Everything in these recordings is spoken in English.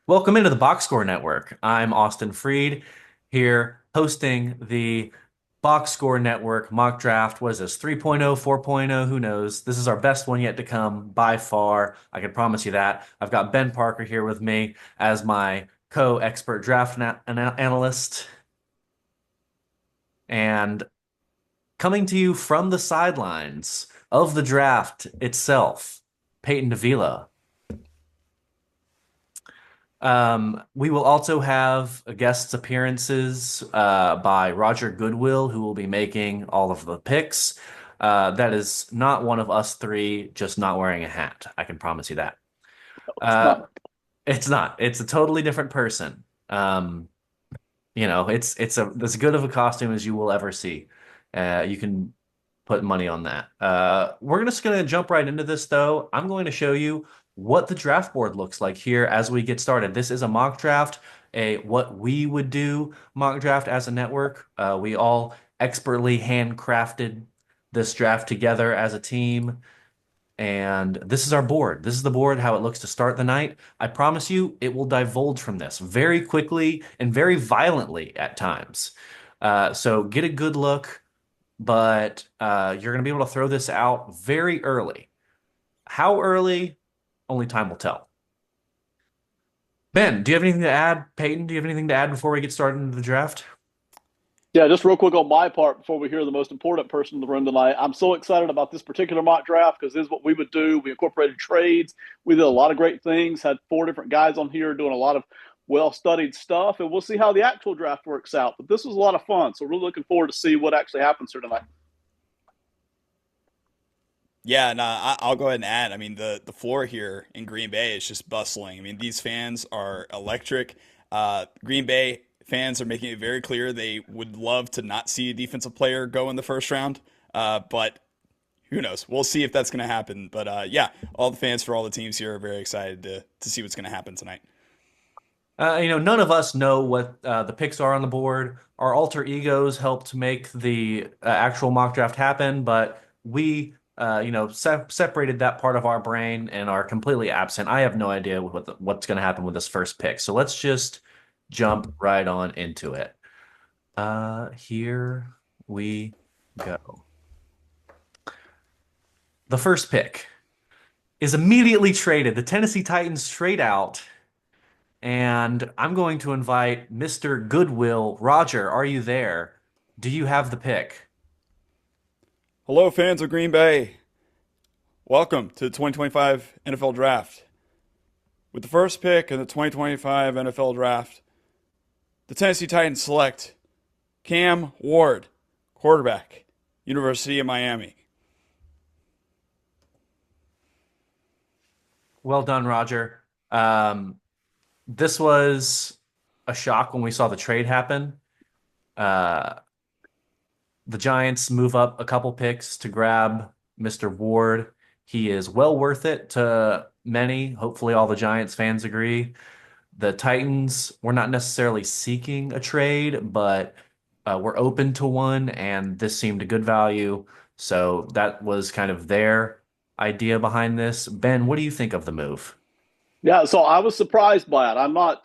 Welcome into the Box Score Network. I'm Austin Freed here hosting the Box Score Network mock draft. What is this? 3.0, 4.0? Who knows? This is our best one yet to come by far. I can promise you that. I've got Ben Parker here with me as my co-expert draft analyst. And coming to you from the sidelines of the draft itself, Peyton Davila. We will also have guest appearances by Roger Goodwill, who will be making all of the picks. That is not one of us three, just not wearing a hat. I can promise you that. It's Uh, not. it's not. It's a totally different person. It's as good of a costume as you will ever see. You can put money on that. We're just going to jump right into this, though. I'm going to show you what the draft board looks like here as we get started. This is a mock draft, a what we would do mock draft as a network. We all expertly handcrafted this draft together as a team. And this is our board. This is the board, how it looks to start the night. I promise you, it will divulge from this very quickly and very violently at times. So get a good look, but you're going to be able to throw this out very early. How early? Only time will tell. Ben, do you have anything to add? Peyton, do you have anything to add before we get started into the draft? Yeah, just real quick on my part before we hear the most important person in the room tonight. I'm so excited about this particular mock draft because this is what we would do. We incorporated trades. We did a lot of great things, had four different guys on here doing a lot of well studied stuff, and we'll see how the actual draft works out. But this was a lot of fun. So, really looking forward to see what actually happens here tonight. Yeah, no, I'll go ahead and add. I mean, the floor here in Green Bay is just bustling. I mean, these fans are electric. Green Bay fans are making it very clear they would love to not see a defensive player go in the first round. But who knows? We'll see if that's going to happen. But yeah, all the fans for all the teams here are very excited to see what's going to happen tonight. None of us know what the picks are on the board. Our alter egos helped make the actual mock draft happen, but we, separated that part of our brain and are completely absent. I have no idea what's going to happen with this first pick. So let's just jump right on into it. Here we go. The first pick is immediately traded. The Tennessee Titans trade out. And I'm going to invite Mr. Goodwill. Roger, are you there? Do you have the pick? Hello, fans of Green Bay. Welcome to the 2025 NFL Draft. With the first pick in the 2025 NFL Draft, the Tennessee Titans select Cam Ward, quarterback, University of Miami. Well done, Roger. This was a shock when we saw the trade happen. Uh, the Giants move up a couple picks to grab Mr. Ward. He is well worth it to many. Hopefully, all the Giants fans agree. The Titans were not necessarily seeking a trade, but were open to one, and this seemed a good value. So that was kind of their idea behind this. Ben, what do you think of the move? Yeah, so I was surprised by it. I'm not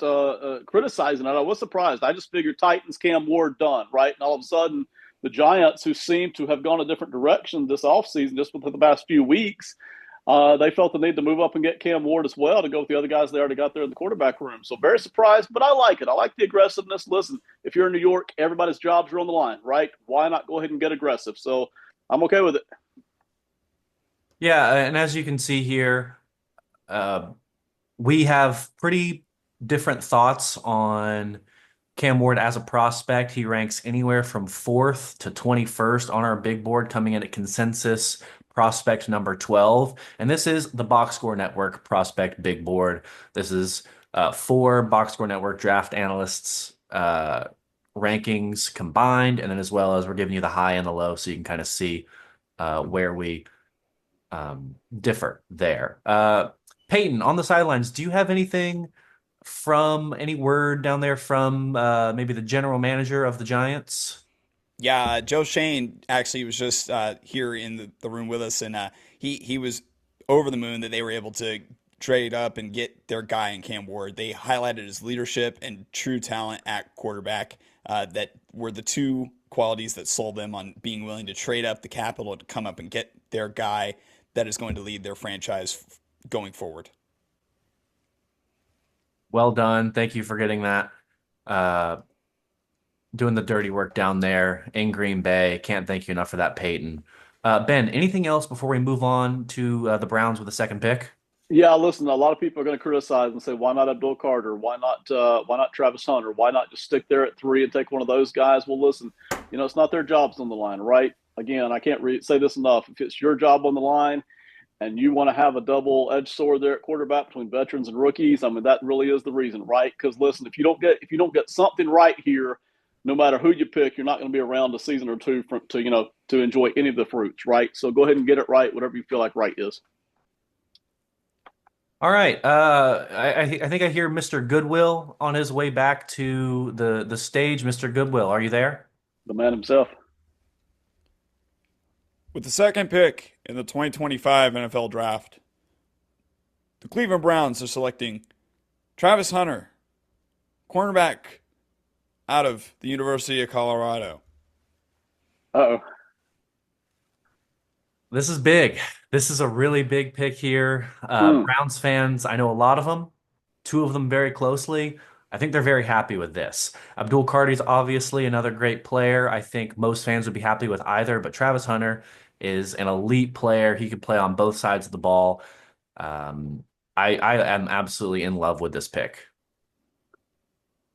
criticizing it. I was surprised. I just figured Titans, Cam Ward done, right? And all of a sudden, the Giants, who seem to have gone a different direction this offseason, just within the past few weeks, they felt the need to move up and get Cam Ward as well to go with the other guys they already got there in the quarterback room. So very surprised, but I like it. I like the aggressiveness. Listen, if you're in New York, everybody's jobs are on the line, right? Why not go ahead and get aggressive? So I'm okay with it. Yeah, and as you can see here, uh, we have pretty different thoughts on Cam Ward as a prospect. He ranks anywhere from fourth to 21st on our big board, coming in at consensus prospect number 12. And this is the Box Score Network prospect big board. This is four Box Score Network draft analysts rankings combined, and then as well as we're giving you the high and the low so you can kind of see where we differ there. Peyton, on the sidelines, do you have anything from any word down there from maybe the general manager of the Giants? Yeah, Joe Shane actually was just here in the room with us, and he was over the moon that they were able to trade up and get their guy in Cam Ward. They highlighted his leadership and true talent at quarterback. That were the two qualities that sold them on being willing to trade up the capital to come up and get their guy that is going to lead their franchise going forward. Well done. Thank you for getting that. Uh, Doing the dirty work down there in Green Bay. Can't thank you enough for that, Peyton. Ben, anything else before we move on to the Browns with the second pick? Yeah, listen, a lot of people are going to criticize and say, why not Abdul Carter? Why not Travis Hunter? Why not just stick there at 3 and take one of those guys? Well, listen, it's not their jobs on the line, right? Again, I can't say this enough. If it's your job on the line and you want to have a double-edged sword there at quarterback between veterans and rookies, I mean, that really is the reason, right? Because listen, if you don't get something right here, no matter who you pick, you're not going to be around a season or two to enjoy any of the fruits, right? So go ahead and get it right, whatever you feel like right is. All right. I think I hear Mr. Goodwill on his way back to the stage. Mr. Goodwill, are you there? The man himself. With the second pick in the 2025 NFL Draft, the Cleveland Browns are selecting Travis Hunter, cornerback out of the University of Colorado. Uh-oh. This is big. This is a really big pick here. Browns fans, I know a lot of them, two of them very closely. I think they're very happy with this. Abdul Carter is obviously another great player. I think most fans would be happy with either, but Travis Hunter is an elite player. He could play on both sides of the ball. I am absolutely in love with this pick.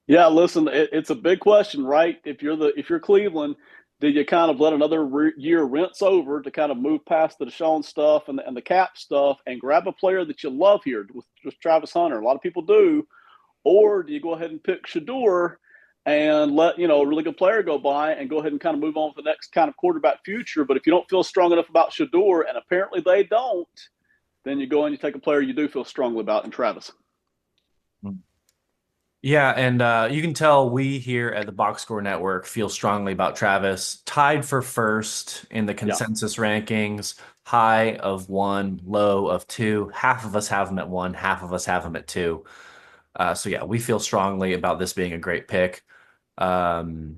Yeah, listen, it's a big question, right? If you're Cleveland, do you kind of let another year rinse over to kind of move past the Deshaun stuff and the cap stuff and grab a player that you love here with Travis Hunter? A lot of people do. Or do you go ahead and pick Shedeur and let a really good player go by and go ahead and kind of move on to the next kind of quarterback future? But if you don't feel strong enough about Shedeur, and apparently they don't, then you go and you take a player you do feel strongly about in Travis. Yeah, and you can tell we here at the Box Score Network feel strongly about Travis. Tied for first in the consensus rankings, high of 1, low of 2. Half of us have him at 1, half of us have him at 2. So yeah, we feel strongly about this being a great pick. Not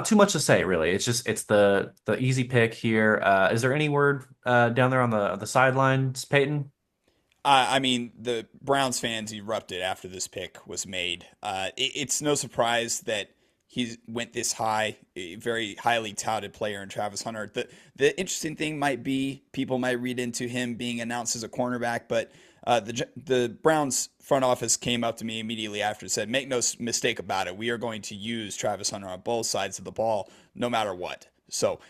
too much to say, really. It's the easy pick here. Is there any word down there on the sidelines, Peyton? I mean, the Browns fans erupted after this pick was made. It's no surprise that he went this high, a very highly touted player in Travis Hunter. The interesting thing might be people might read into him being announced as a cornerback, but the Browns front office came up to me immediately after and said, make no mistake about it. We are going to use Travis Hunter on both sides of the ball, no matter what. So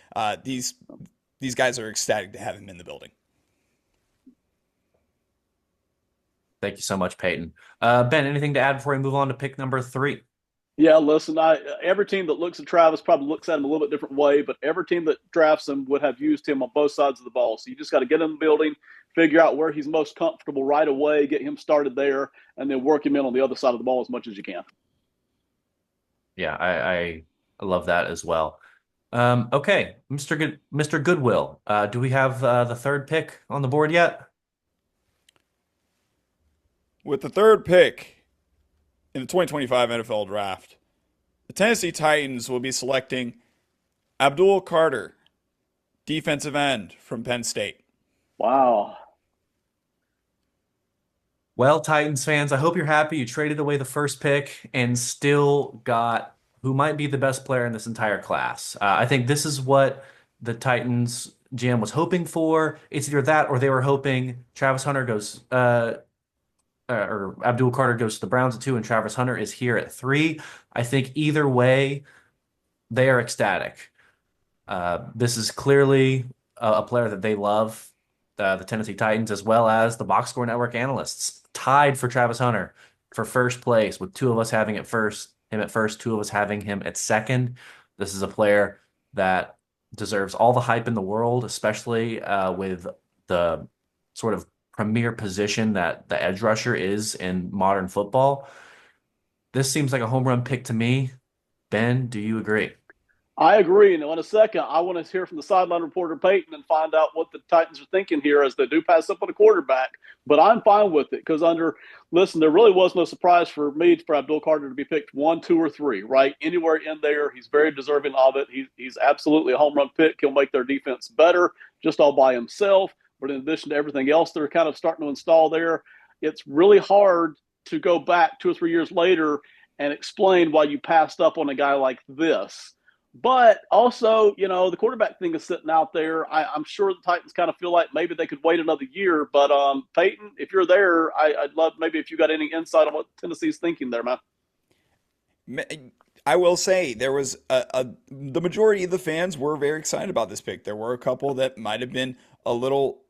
these guys are ecstatic to have him in the building. Thank you so much, Peyton. Ben, anything to add before we move on to pick number 3? Yeah, listen, every team that looks at Travis probably looks at him a little bit different way, but every team that drafts him would have used him on both sides of the ball. So you just got to get in the building, figure out where he's most comfortable right away, get him started there, and then work him in on the other side of the ball as much as you can. Yeah, I love that as well. Okay, Mr. Goodwill, do we have the third pick on the board yet? With the third pick in the 2025 NFL Draft, the Tennessee Titans will be selecting Abdul Carter, defensive end from Penn State. Wow. Well, Titans fans, I hope you're happy you traded away the first pick and still got who might be the best player in this entire class. I think this is what the Titans GM was hoping for. It's either that or they were hoping Travis Hunter goes or Abdul Carter goes to the Browns at 2 and Travis Hunter is here at 3. I think either way, they are ecstatic. This is clearly a player that they love, the Tennessee Titans, as well as the Box Score Network analysts, tied for Travis Hunter for first place, with 2 of us having him at first, 2 of us having him at second. This is a player that deserves all the hype in the world, especially with the sort of premier position that the edge rusher is in modern football. This seems like a home run pick to me. Ben, do you agree? I agree. And in a second, I want to hear from the sideline reporter Peyton and find out what the Titans are thinking here as they do pass up on a quarterback. But I'm fine with it because listen, there really was no surprise for me for Abdul Carter to be picked 1, 2, or 3, right? Anywhere in there, he's very deserving of it. He's absolutely a home run pick. He'll make their defense better just all by himself. But in addition to everything else they're kind of starting to install there, it's really hard to go back 2 or 3 years later and explain why you passed up on a guy like this. But also, the quarterback thing is sitting out there. I'm sure the Titans kind of feel like maybe they could wait another year. But Peyton, if you're there, I'd love maybe if you got any insight on what Tennessee's thinking there, man. I will say there was the majority of the fans were very excited about this pick. There were a couple that might have been a little,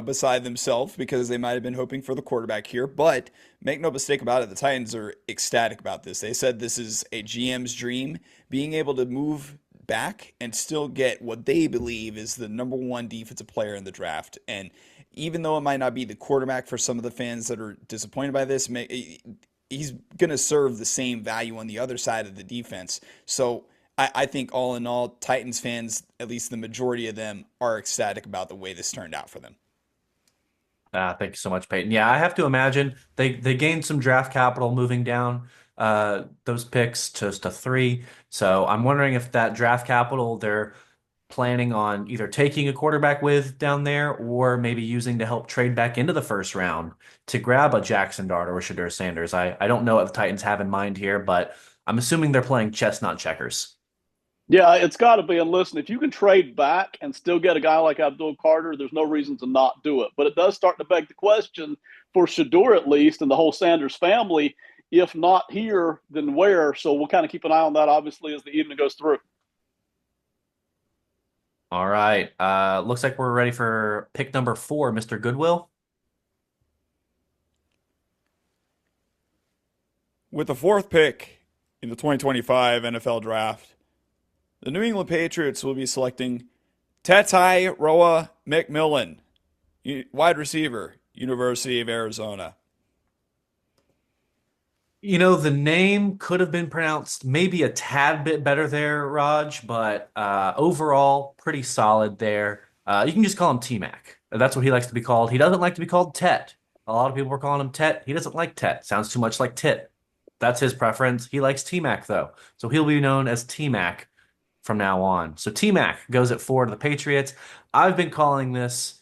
beside themselves because they might have been hoping for the quarterback here. But make no mistake about it, the Titans are ecstatic about this. They said this is a GM's dream, being able to move back and still get what they believe is the number one defensive player in the draft. And even though it might not be the quarterback for some of the fans that are disappointed by this, he's going to serve the same value on the other side of the defense. So I think all in all, Titans fans, at least the majority of them, are ecstatic about the way this turned out for them. Thank you so much, Peyton. Yeah, I have to imagine they gained some draft capital moving down those picks to 3. So I'm wondering if that draft capital they're planning on either taking a quarterback with down there or maybe using to help trade back into the first round to grab a Jackson Dart or a Shadur Sanders. I don't know what the Titans have in mind here, but I'm assuming they're playing chess, not checkers. Yeah, it's got to be. And listen, if you can trade back and still get a guy like Abdul Carter, there's no reason to not do it. But it does start to beg the question for Shadur, at least, and the whole Sanders family. If not here, then where? So we'll kind of keep an eye on that, obviously, as the evening goes through. All right. Looks like we're ready for pick number 4, Mr. Goodwill. With the fourth pick in the 2025 NFL Draft, the New England Patriots will be selecting Tetairoa McMillan, wide receiver, University of Arizona. The name could have been pronounced maybe a tad bit better there, Raj, but overall, pretty solid there. You can just call him T-Mac. That's what he likes to be called. He doesn't like to be called Tet. A lot of people were calling him Tet. He doesn't like Tet. Sounds too much like Tit. That's his preference. He likes T-Mac, though. So he'll be known as T-Mac from now on. So T-Mac goes at 4 to the Patriots. I've been calling this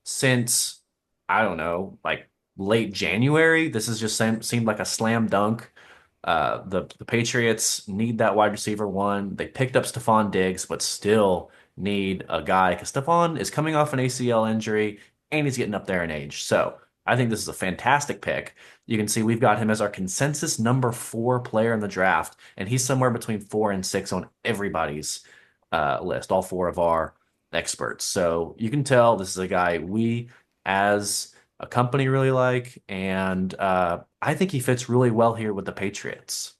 since, I don't know, like late January. This has just seemed like a slam dunk. The Patriots need that wide receiver one. They picked up Stephon Diggs, but still need a guy because Stephon is coming off an ACL injury and he's getting up there in age. So I think this is a fantastic pick. You can see we've got him as our consensus number 4 player in the draft, and he's somewhere between 4 and 6 on everybody's list, all 4 of our experts. So you can tell this is a guy we as a company really like, and I think he fits really well here with the Patriots.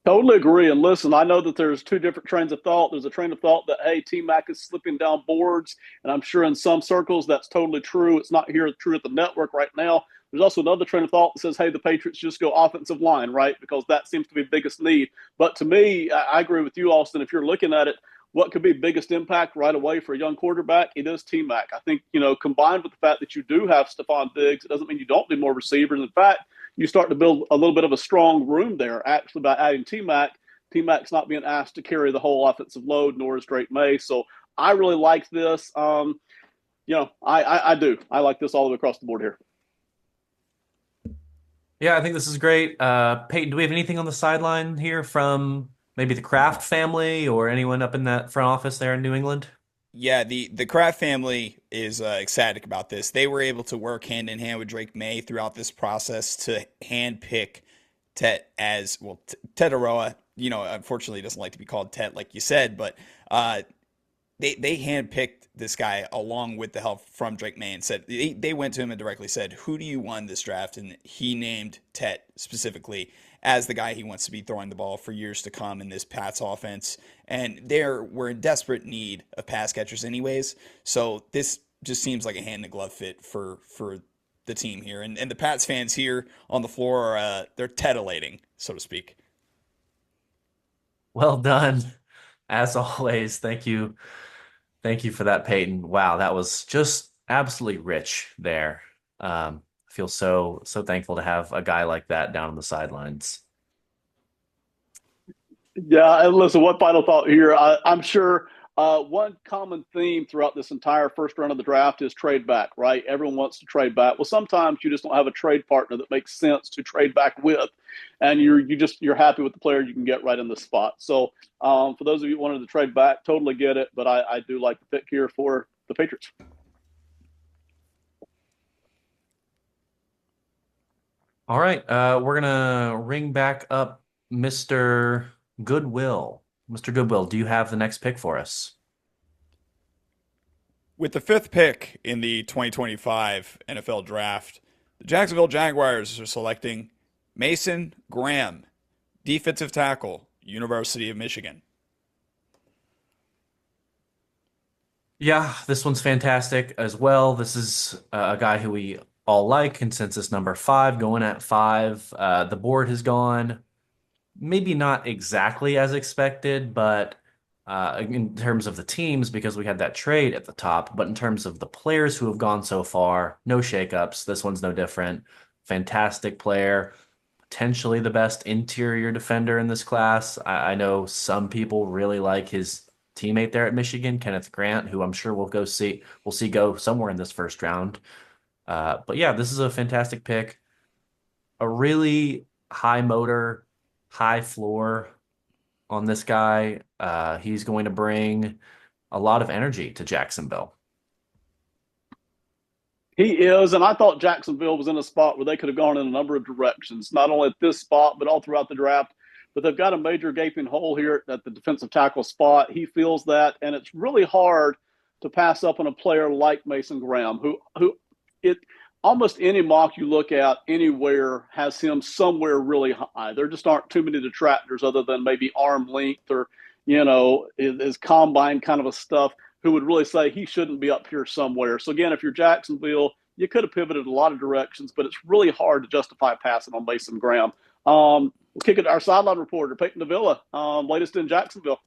Totally agree. And listen, I know that there's two different trains of thought. There's a train of thought that, hey, T Mac is slipping down boards. And I'm sure in some circles that's totally true. It's not here true at the network right now. There's also another train of thought that says, hey, the Patriots just go offensive line, right? Because that seems to be biggest need. But to me, I agree with you, Austin. If you're looking at it, what could be biggest impact right away for a young quarterback? It is T Mac. I think, combined with the fact that you do have Stephon Diggs, it doesn't mean you don't need more receivers. In fact, you start to build a little bit of a strong room there, actually, by adding T Mac. T Mac's not being asked to carry the whole offensive load, nor is Drake May. So I really like this. I do. I like this all the way across the board here. Yeah, I think this is great. Peyton, do we have anything on the sideline here from maybe the Kraft family or anyone up in that front office there in New England? Yeah, the Kraft family is ecstatic about this. They were able to work hand in hand with Drake May throughout this process to handpick Tet as well. Tetaroa, unfortunately, doesn't like to be called Tet, like you said, but they handpicked this guy along with the help from Drake May and said they went to him and directly said, "Who do you want this draft?" And he named Tet specifically as the guy he wants to be throwing the ball for years to come in this Pats offense. And we're in desperate need of pass catchers anyways. So this just seems like a hand in glove fit for the team here. And the Pats fans here on the floor are they're titillating, so to speak. Well done. As always, thank you for that, Peyton. Wow, that was just absolutely rich there. I feel so thankful to have a guy like that down on the sidelines. Yeah, and listen, one final thought here. I'm sure one common theme throughout this entire first round of the draft is trade back, right? Everyone wants to trade back. Well, sometimes you just don't have a trade partner that makes sense to trade back with, and you're happy with the player you can get right in the spot. So, for those of you who wanted to trade back, totally get it. But I do like the pick here for the Patriots. All right, we're gonna ring back up Mr. Goodwill. Mr. Goodwill, do you have the next pick for us? With the fifth pick in the 2025 NFL Draft, the Jacksonville Jaguars are selecting Mason Graham, defensive tackle, University of Michigan. Yeah, this one's fantastic as well. This is a guy who we all like, consensus number five, going at five. The board has gone maybe not exactly as expected, but in terms of the teams, because we had that trade at the top, but in terms of the players who have gone so far, no shakeups. This one's no different. Fantastic player, potentially the best interior defender in this class. I know some people really like his teammate there at Michigan, Kenneth Grant, who I'm sure we'll see go somewhere in this first round. But yeah, this is a fantastic pick. A really high motor, high floor on this guy. He's going to bring a lot of energy to Jacksonville. He is, and I thought Jacksonville was in a spot where they could have gone in a number of directions, not only at this spot, but all throughout the draft. But they've got a major gaping hole here at the defensive tackle spot. He feels that, and it's really hard to pass up on a player like Mason Graham, who it almost any mock you look at anywhere has him somewhere really high. There just aren't too many detractors other than maybe arm length or his combine kind of a stuff who would really say he shouldn't be up here somewhere. So again, if you're Jacksonville, you could have pivoted a lot of directions, but it's really hard to justify passing on Mason Graham. We'll kick it to our sideline reporter, Peyton Davila, latest in Jacksonville.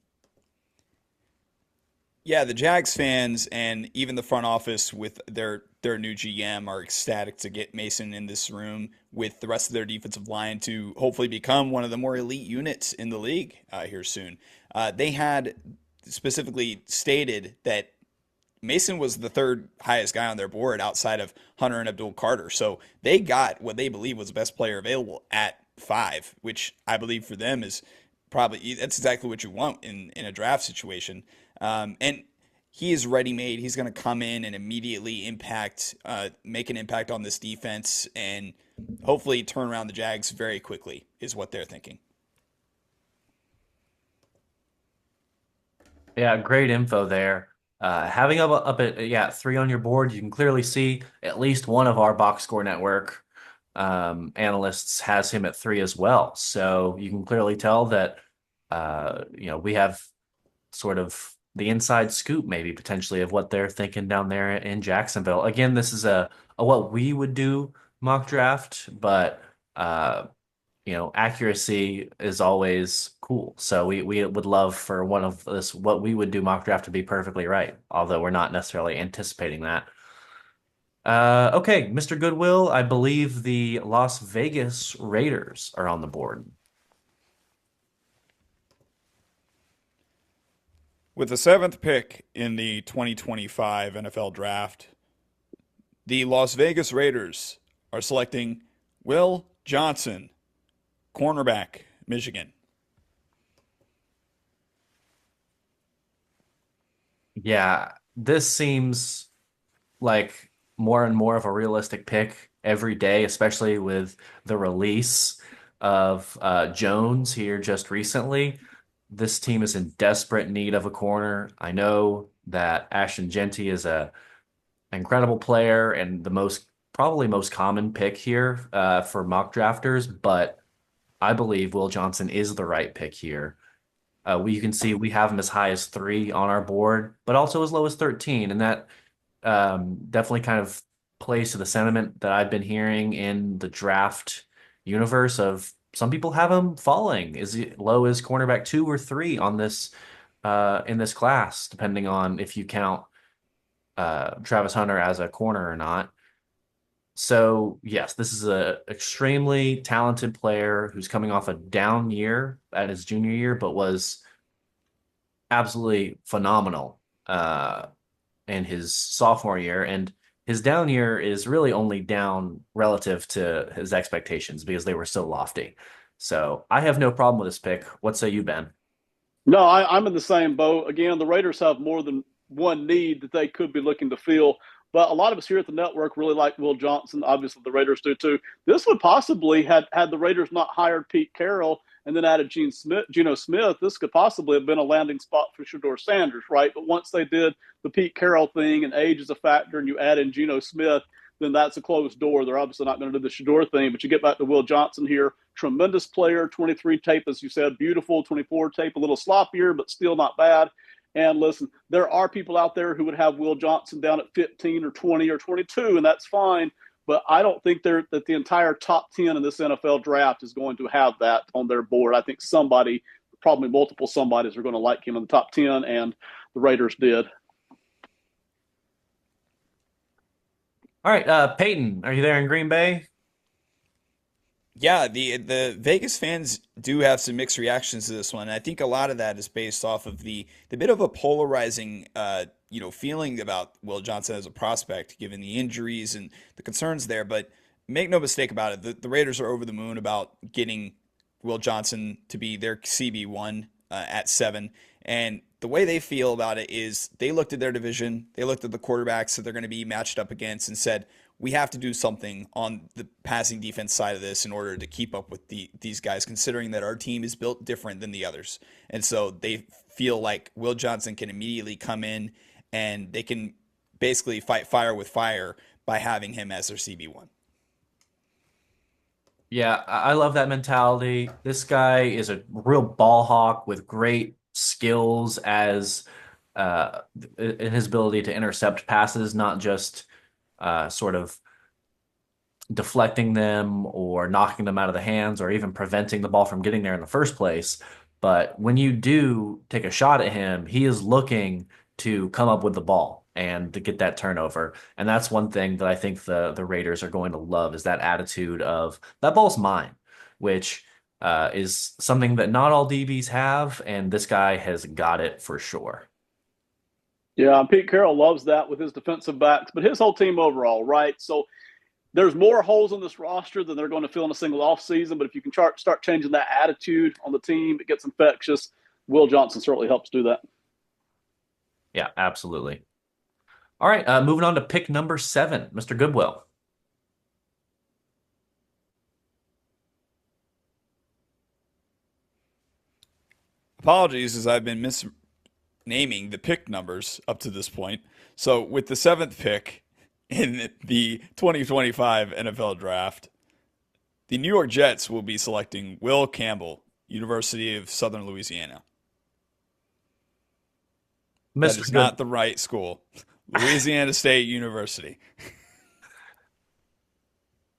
Yeah, the Jags fans and even the front office with their new GM are ecstatic to get Mason in this room with the rest of their defensive line to hopefully become one of the more elite units in the league here soon. They had specifically stated that Mason was the third highest guy on their board outside of Hunter and Abdul Carter. So they got what they believe was the best player available at five, which I believe for them is probably that's exactly what you want in a draft situation. And he is ready made. He's going to come in and immediately make an impact on this defense and hopefully turn around the Jags very quickly, is what they're thinking. Yeah, great info there. Having up at three on your board, you can clearly see at least one of our Box Score Network analysts has him at three as well. So you can clearly tell that we have sort of the inside scoop, maybe potentially, of what they're thinking down there in Jacksonville. Again, this is a what we would do mock draft, but accuracy is always cool. So we would love for one of this what we would do mock draft to be perfectly right, although we're not necessarily anticipating that. Okay, Mr. Goodwill, I believe the Las Vegas Raiders are on the board. With the seventh pick in the 2025 NFL Draft, the Las Vegas Raiders are selecting Will Johnson, cornerback, Michigan. Yeah, this seems like more and more of a realistic pick every day, especially with the release of Jones here just recently. This team is in desperate need of a corner. I know that Ashton Jeanty is a incredible player and the probably most common pick here for mock drafters, but I believe Will Johnson is the right pick here. You can see we have him as high as three on our board, but also as low as 13, and that definitely kind of plays to the sentiment that I've been hearing in the draft universe of some people have him falling as low as cornerback two or three on this in this class, depending on if you count Travis Hunter as a corner or not. So yes, this is a extremely talented player who's coming off a down year at his junior year, but was absolutely phenomenal in his sophomore year. And his down year is really only down relative to his expectations because they were so lofty. So I have no problem with this pick. What say you, Ben? No, I'm in the same boat. Again, the Raiders have more than one need that they could be looking to fill. But a lot of us here at the network really like Will Johnson. Obviously, the Raiders do too. This would possibly had the Raiders not hired Pete Carroll and then added Geno Smith. This could possibly have been a landing spot for Shador Sanders, right? But once they did the Pete Carroll thing and age is a factor, and you add in Geno Smith, then that's a closed door. They're obviously not going to do the Shador thing. But you get back to Will Johnson here, tremendous player, 23 tape, as you said, beautiful, 24 tape, a little sloppier, but still not bad. And listen, there are people out there who would have Will Johnson down at 15 or 20 or 22, and that's fine. But I don't think that the entire top 10 in this NFL draft is going to have that on their board. I think somebody, probably multiple somebodies, are going to like him in the top 10, and the Raiders did. All right, Peyton, are you there in Green Bay? Yeah, the Vegas fans do have some mixed reactions to this one. I think a lot of that is based off of the bit of a polarizing feeling about Will Johnson as a prospect, given the injuries and the concerns there. But make no mistake about it, the Raiders are over the moon about getting Will Johnson to be their CB1 at 7. And the way they feel about it is they looked at their division, they looked at the quarterbacks that they're going to be matched up against, and said, we have to do something on the passing defense side of this in order to keep up with these guys, considering that our team is built different than the others. And so they feel like Will Johnson can immediately come in and they can basically fight fire with fire by having him as their CB1. Yeah, I love that mentality. This guy is a real ball hawk with great skills as in his ability to intercept passes, not just sort of deflecting them or knocking them out of the hands or even preventing the ball from getting there in the first place. But when you do take a shot at him, he is looking to come up with the ball and to get that turnover. And that's one thing that I think the Raiders are going to love is that attitude of that ball's mine, which is something that not all DBs have, and this guy has got it for sure. Yeah, Pete Carroll loves that with his defensive backs, but his whole team overall, right? So there's more holes in this roster than they're going to fill in a single offseason. But if you can start changing that attitude on the team, it gets infectious. Will Johnson certainly helps do that. Yeah, absolutely. All right, moving on to pick number 7, Mr. Goodwill. Apologies, as I've been misnaming the pick numbers up to this point. So with the 7th pick in the 2025 NFL Draft, the New York Jets will be selecting Will Campbell, University of Southern Louisiana. That Mr. is Good not the right school. Louisiana State University.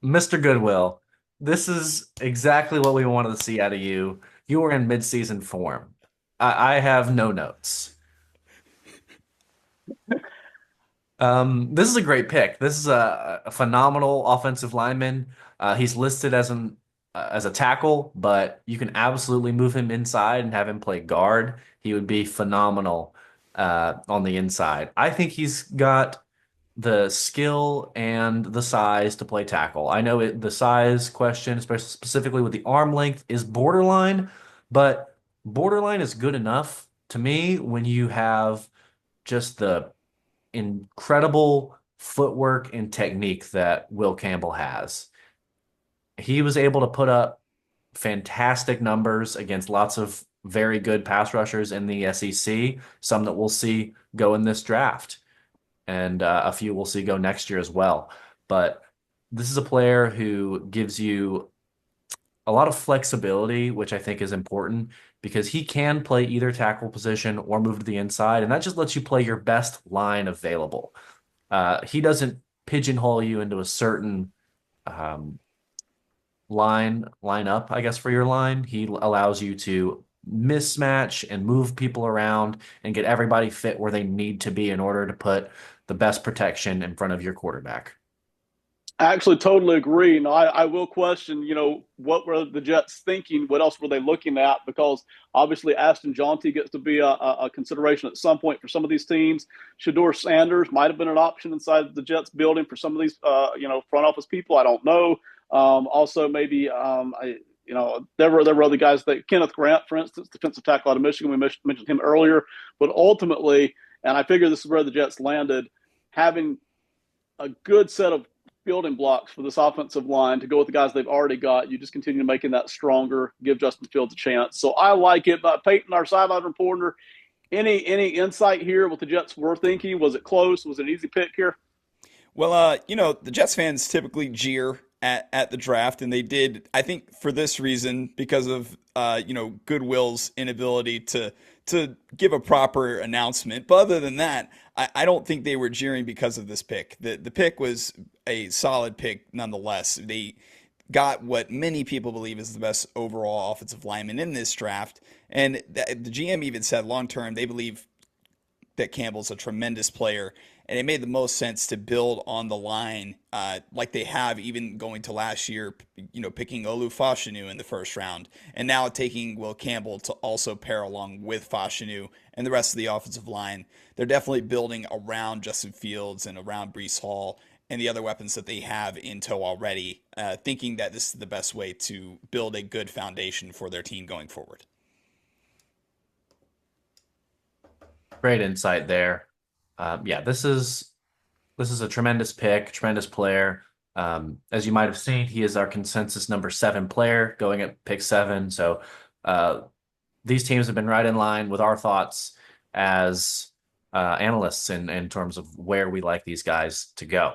Mr. Goodwill, this is exactly what we wanted to see out of you. You were in midseason form. I have no notes. This is a great pick. This is a phenomenal offensive lineman. He's listed as a tackle, but you can absolutely move him inside and have him play guard. He would be phenomenal on the inside. I think he's got the skill and the size to play tackle. I know the size question, especially specifically with the arm length, is borderline, but borderline is good enough to me when you have just the incredible footwork and technique that Will Campbell has. He was able to put up fantastic numbers against lots of very good pass rushers in the SEC, some that we'll see go in this draft, and a few we'll see go next year as well. But this is a player who gives you a lot of flexibility, which I think is important because he can play either tackle position or move to the inside, and that just lets you play your best line available. He doesn't pigeonhole you into a certain line up, I guess, for your line. He allows you to mismatch and move people around and get everybody fit where they need to be in order to put the best protection in front of your quarterback. I actually totally agree. No, I will question, what were the Jets thinking? What else were they looking at? Because obviously Ashton Jaunty gets to be a consideration at some point for some of these teams. Shedeur Sanders might have been an option inside the Jets building for some of these, front office people. I don't know. Also, maybe, there were other guys that Kenneth Grant, for instance, defensive tackle out of Michigan. We mentioned him earlier. But ultimately, and I figure this is where the Jets landed, having a good set of building blocks for this offensive line to go with the guys they've already got. You just continue making that stronger, give Justin Fields a chance. So I like it. But Peyton, our sideline reporter, any insight here what the Jets were thinking? Was it close? Was it an easy pick here? Well, the Jets fans typically jeer at the draft, and they did, I think, for this reason, because of Goodwill's inability to give a proper announcement. But other than that, I don't think they were jeering because of this pick. The pick was a solid pick nonetheless. They got what many people believe is the best overall offensive lineman in this draft, and the GM even said long term they believe that Campbell's a tremendous player, and it made the most sense to build on the line like they have even going to last year, picking Olu Fashanu in the first round, and now taking Will Campbell to also pair along with Fashanu and the rest of the offensive line. They're definitely building around Justin Fields and around Breece Hall and the other weapons that they have in tow already, thinking that this is the best way to build a good foundation for their team going forward. Great insight there. Yeah, this is a tremendous pick, tremendous player. As you might have seen, he is our consensus number 7 player going at pick 7. So these teams have been right in line with our thoughts as analysts in terms of where we like these guys to go.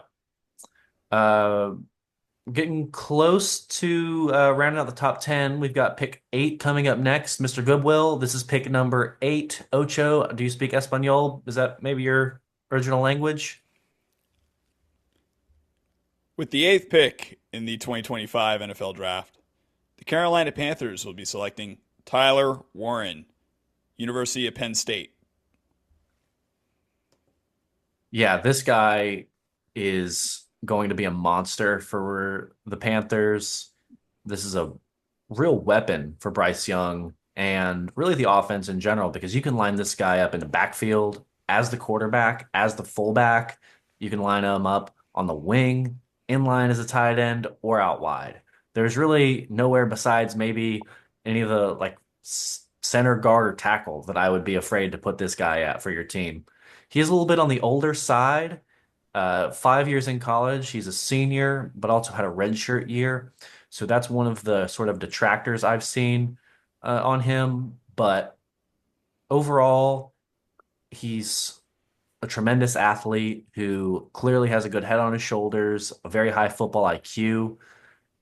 Getting close to rounding out the top 10. We've got pick 8 coming up next. Mr. Goodwill, this is pick number 8. Ocho, do you speak Espanol? Is that maybe your original language? With the 8th pick in the 2025 NFL Draft, the Carolina Panthers will be selecting Tyler Warren, University of Penn State. Yeah, this guy is going to be a monster for the Panthers. This is a real weapon for Bryce Young and really the offense in general because you can line this guy up in the backfield as the quarterback, as the fullback. You can line him up on the wing, in line as a tight end, or out wide. There's really nowhere besides maybe any of the center guard or tackle that I would be afraid to put this guy at for your team. He's a little bit on the older side. 5 years in college. He's a senior, but also had a redshirt year. So that's one of the sort of detractors I've seen on him. But overall, he's a tremendous athlete who clearly has a good head on his shoulders, a very high football IQ,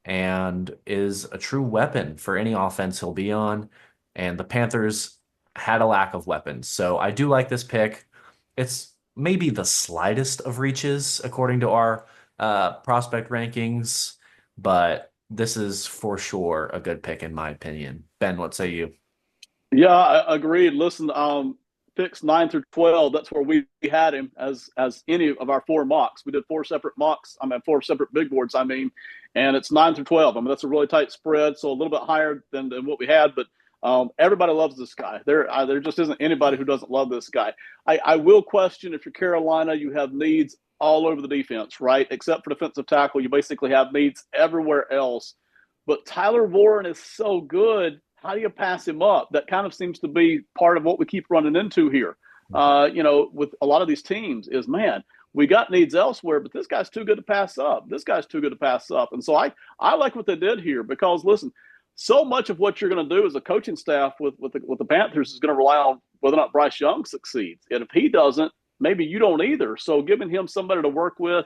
and is a true weapon for any offense he'll be on. And the Panthers had a lack of weapons. So I do like this pick. It's maybe the slightest of reaches according to our prospect rankings, but this is for sure a good pick in my opinion. Ben, what say you? Yeah, I agreed. Listen, picks 9 through 12. That's where we had him as any of our 4 mocks. We did 4 separate mocks. 4 separate big boards. And it's 9 through 12. That's a really tight spread, so a little bit higher than what we had, but. Everybody loves this guy. There just isn't anybody who doesn't love this guy. I will question if you're Carolina, you have needs all over the defense, right? Except for defensive tackle, you basically have needs everywhere else. But Tyler Warren is so good. How do you pass him up? That kind of seems to be part of what we keep running into here. With a lot of these teams is, man, we got needs elsewhere, but this guy's too good to pass up. This guy's too good to pass up. And so I like what they did here because, listen, so much of what you're going to do as a coaching staff with the Panthers is going to rely on whether or not Bryce Young succeeds. And if he doesn't, maybe you don't either. So giving him somebody to work with,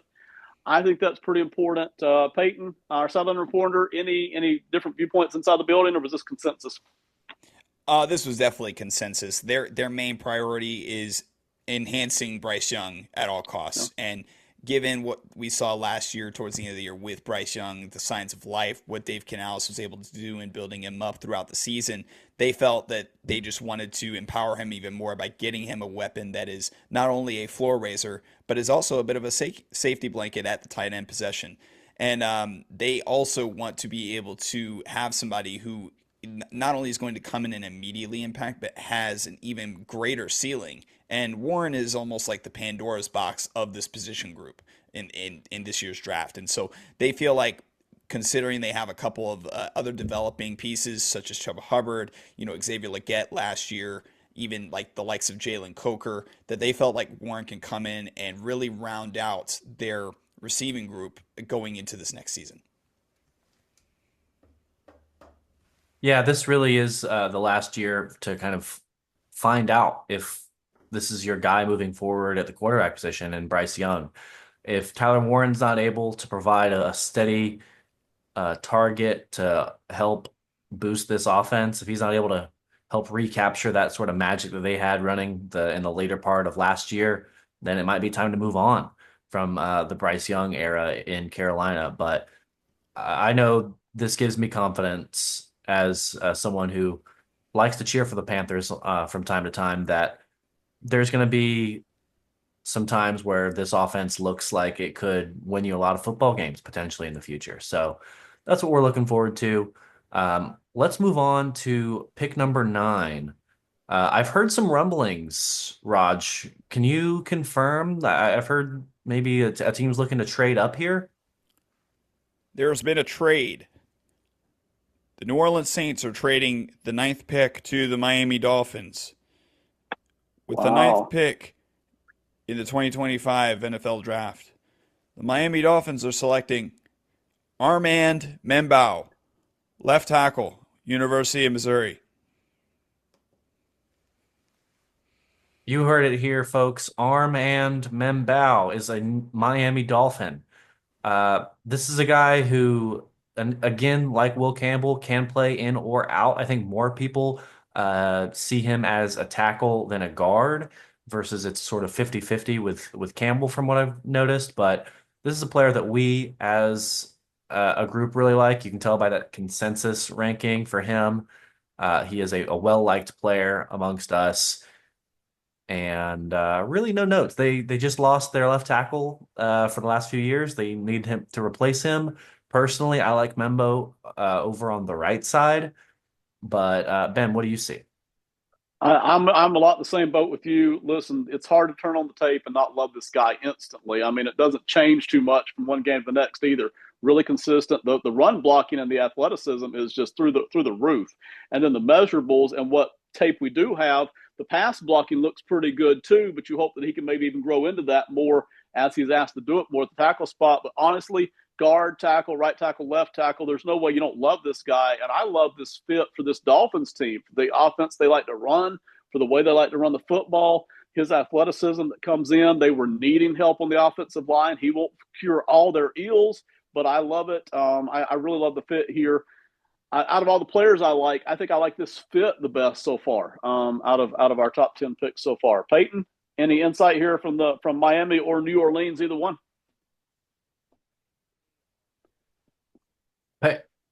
I think that's pretty important. Peyton, our sideline reporter, any different viewpoints inside the building, or was this consensus? This was definitely consensus. Their main priority is enhancing Bryce Young at all costs. Yeah. And given what we saw last year towards the end of the year with Bryce Young, the signs of life, what Dave Canales was able to do in building him up throughout the season, they felt that they just wanted to empower him even more by getting him a weapon that is not only a floor raiser, but is also a bit of a safety blanket at the tight end possession. And they also want to be able to have somebody who not only is going to come in and immediately impact, but has an even greater ceiling. And Warren is almost like the Pandora's box of this position group in this year's draft. And so they feel like, considering they have a couple of other developing pieces such as Chuba Hubbard, Xavier Legette last year, even like the likes of Jalen Coker, that they felt like Warren can come in and really round out their receiving group going into this next season. Yeah, this really is the last year to kind of find out if this is your guy moving forward at the quarterback position and Bryce Young. If Tyler Warren's not able to provide a steady target to help boost this offense, if he's not able to help recapture that sort of magic that they had running in the later part of last year, then it might be time to move on from the Bryce Young era in Carolina. But I know this gives me confidence as someone who likes to cheer for the Panthers from time to time, that there's going to be some times where this offense looks like it could win you a lot of football games potentially in the future. So that's what we're looking forward to. Let's move on to pick number 9. I've heard some rumblings, Raj. Can you confirm? I've heard maybe a team's looking to trade up here. There's been a trade. The New Orleans Saints are trading the 9th pick to the Miami Dolphins. With the 9th pick in the 2025 NFL Draft, the Miami Dolphins are selecting Armand Membao, left tackle, University of Missouri. You heard it here, folks. Armand Membao is a Miami Dolphin. This is a guy who, and again, like Will Campbell, can play in or out. I think more people see him as a tackle than a guard, versus it's sort of 50-50 with Campbell from what I've noticed. But this is a player that we as a group really like. You can tell by that consensus ranking for him. He is a well-liked player amongst us. And really no notes. They just lost their left tackle for the last few years. They need him to replace him. Personally, I like Membo over on the right side. But Ben, what do you see? I'm a lot in the same boat with you. Listen, it's hard to turn on the tape and not love this guy instantly. I mean, it doesn't change too much from one game to the next either. Really consistent. The run blocking and the athleticism is just through the roof. And then the measurables and what tape we do have, the pass blocking looks pretty good too. But you hope that he can maybe even grow into that more as he's asked to do it more at the tackle spot. But honestly, guard, tackle, right tackle, left tackle. There's no way you don't love this guy. And I love this fit for this Dolphins team, for the offense they like to run, for the way they like to run the football, his athleticism that comes in. They were needing help on the offensive line. He won't cure all their ills, but I love it. I really love the fit here. Out of all the players I think I like this fit the best so far. Out of our top 10 picks so far. Peyton, any insight here from Miami or New Orleans, either one?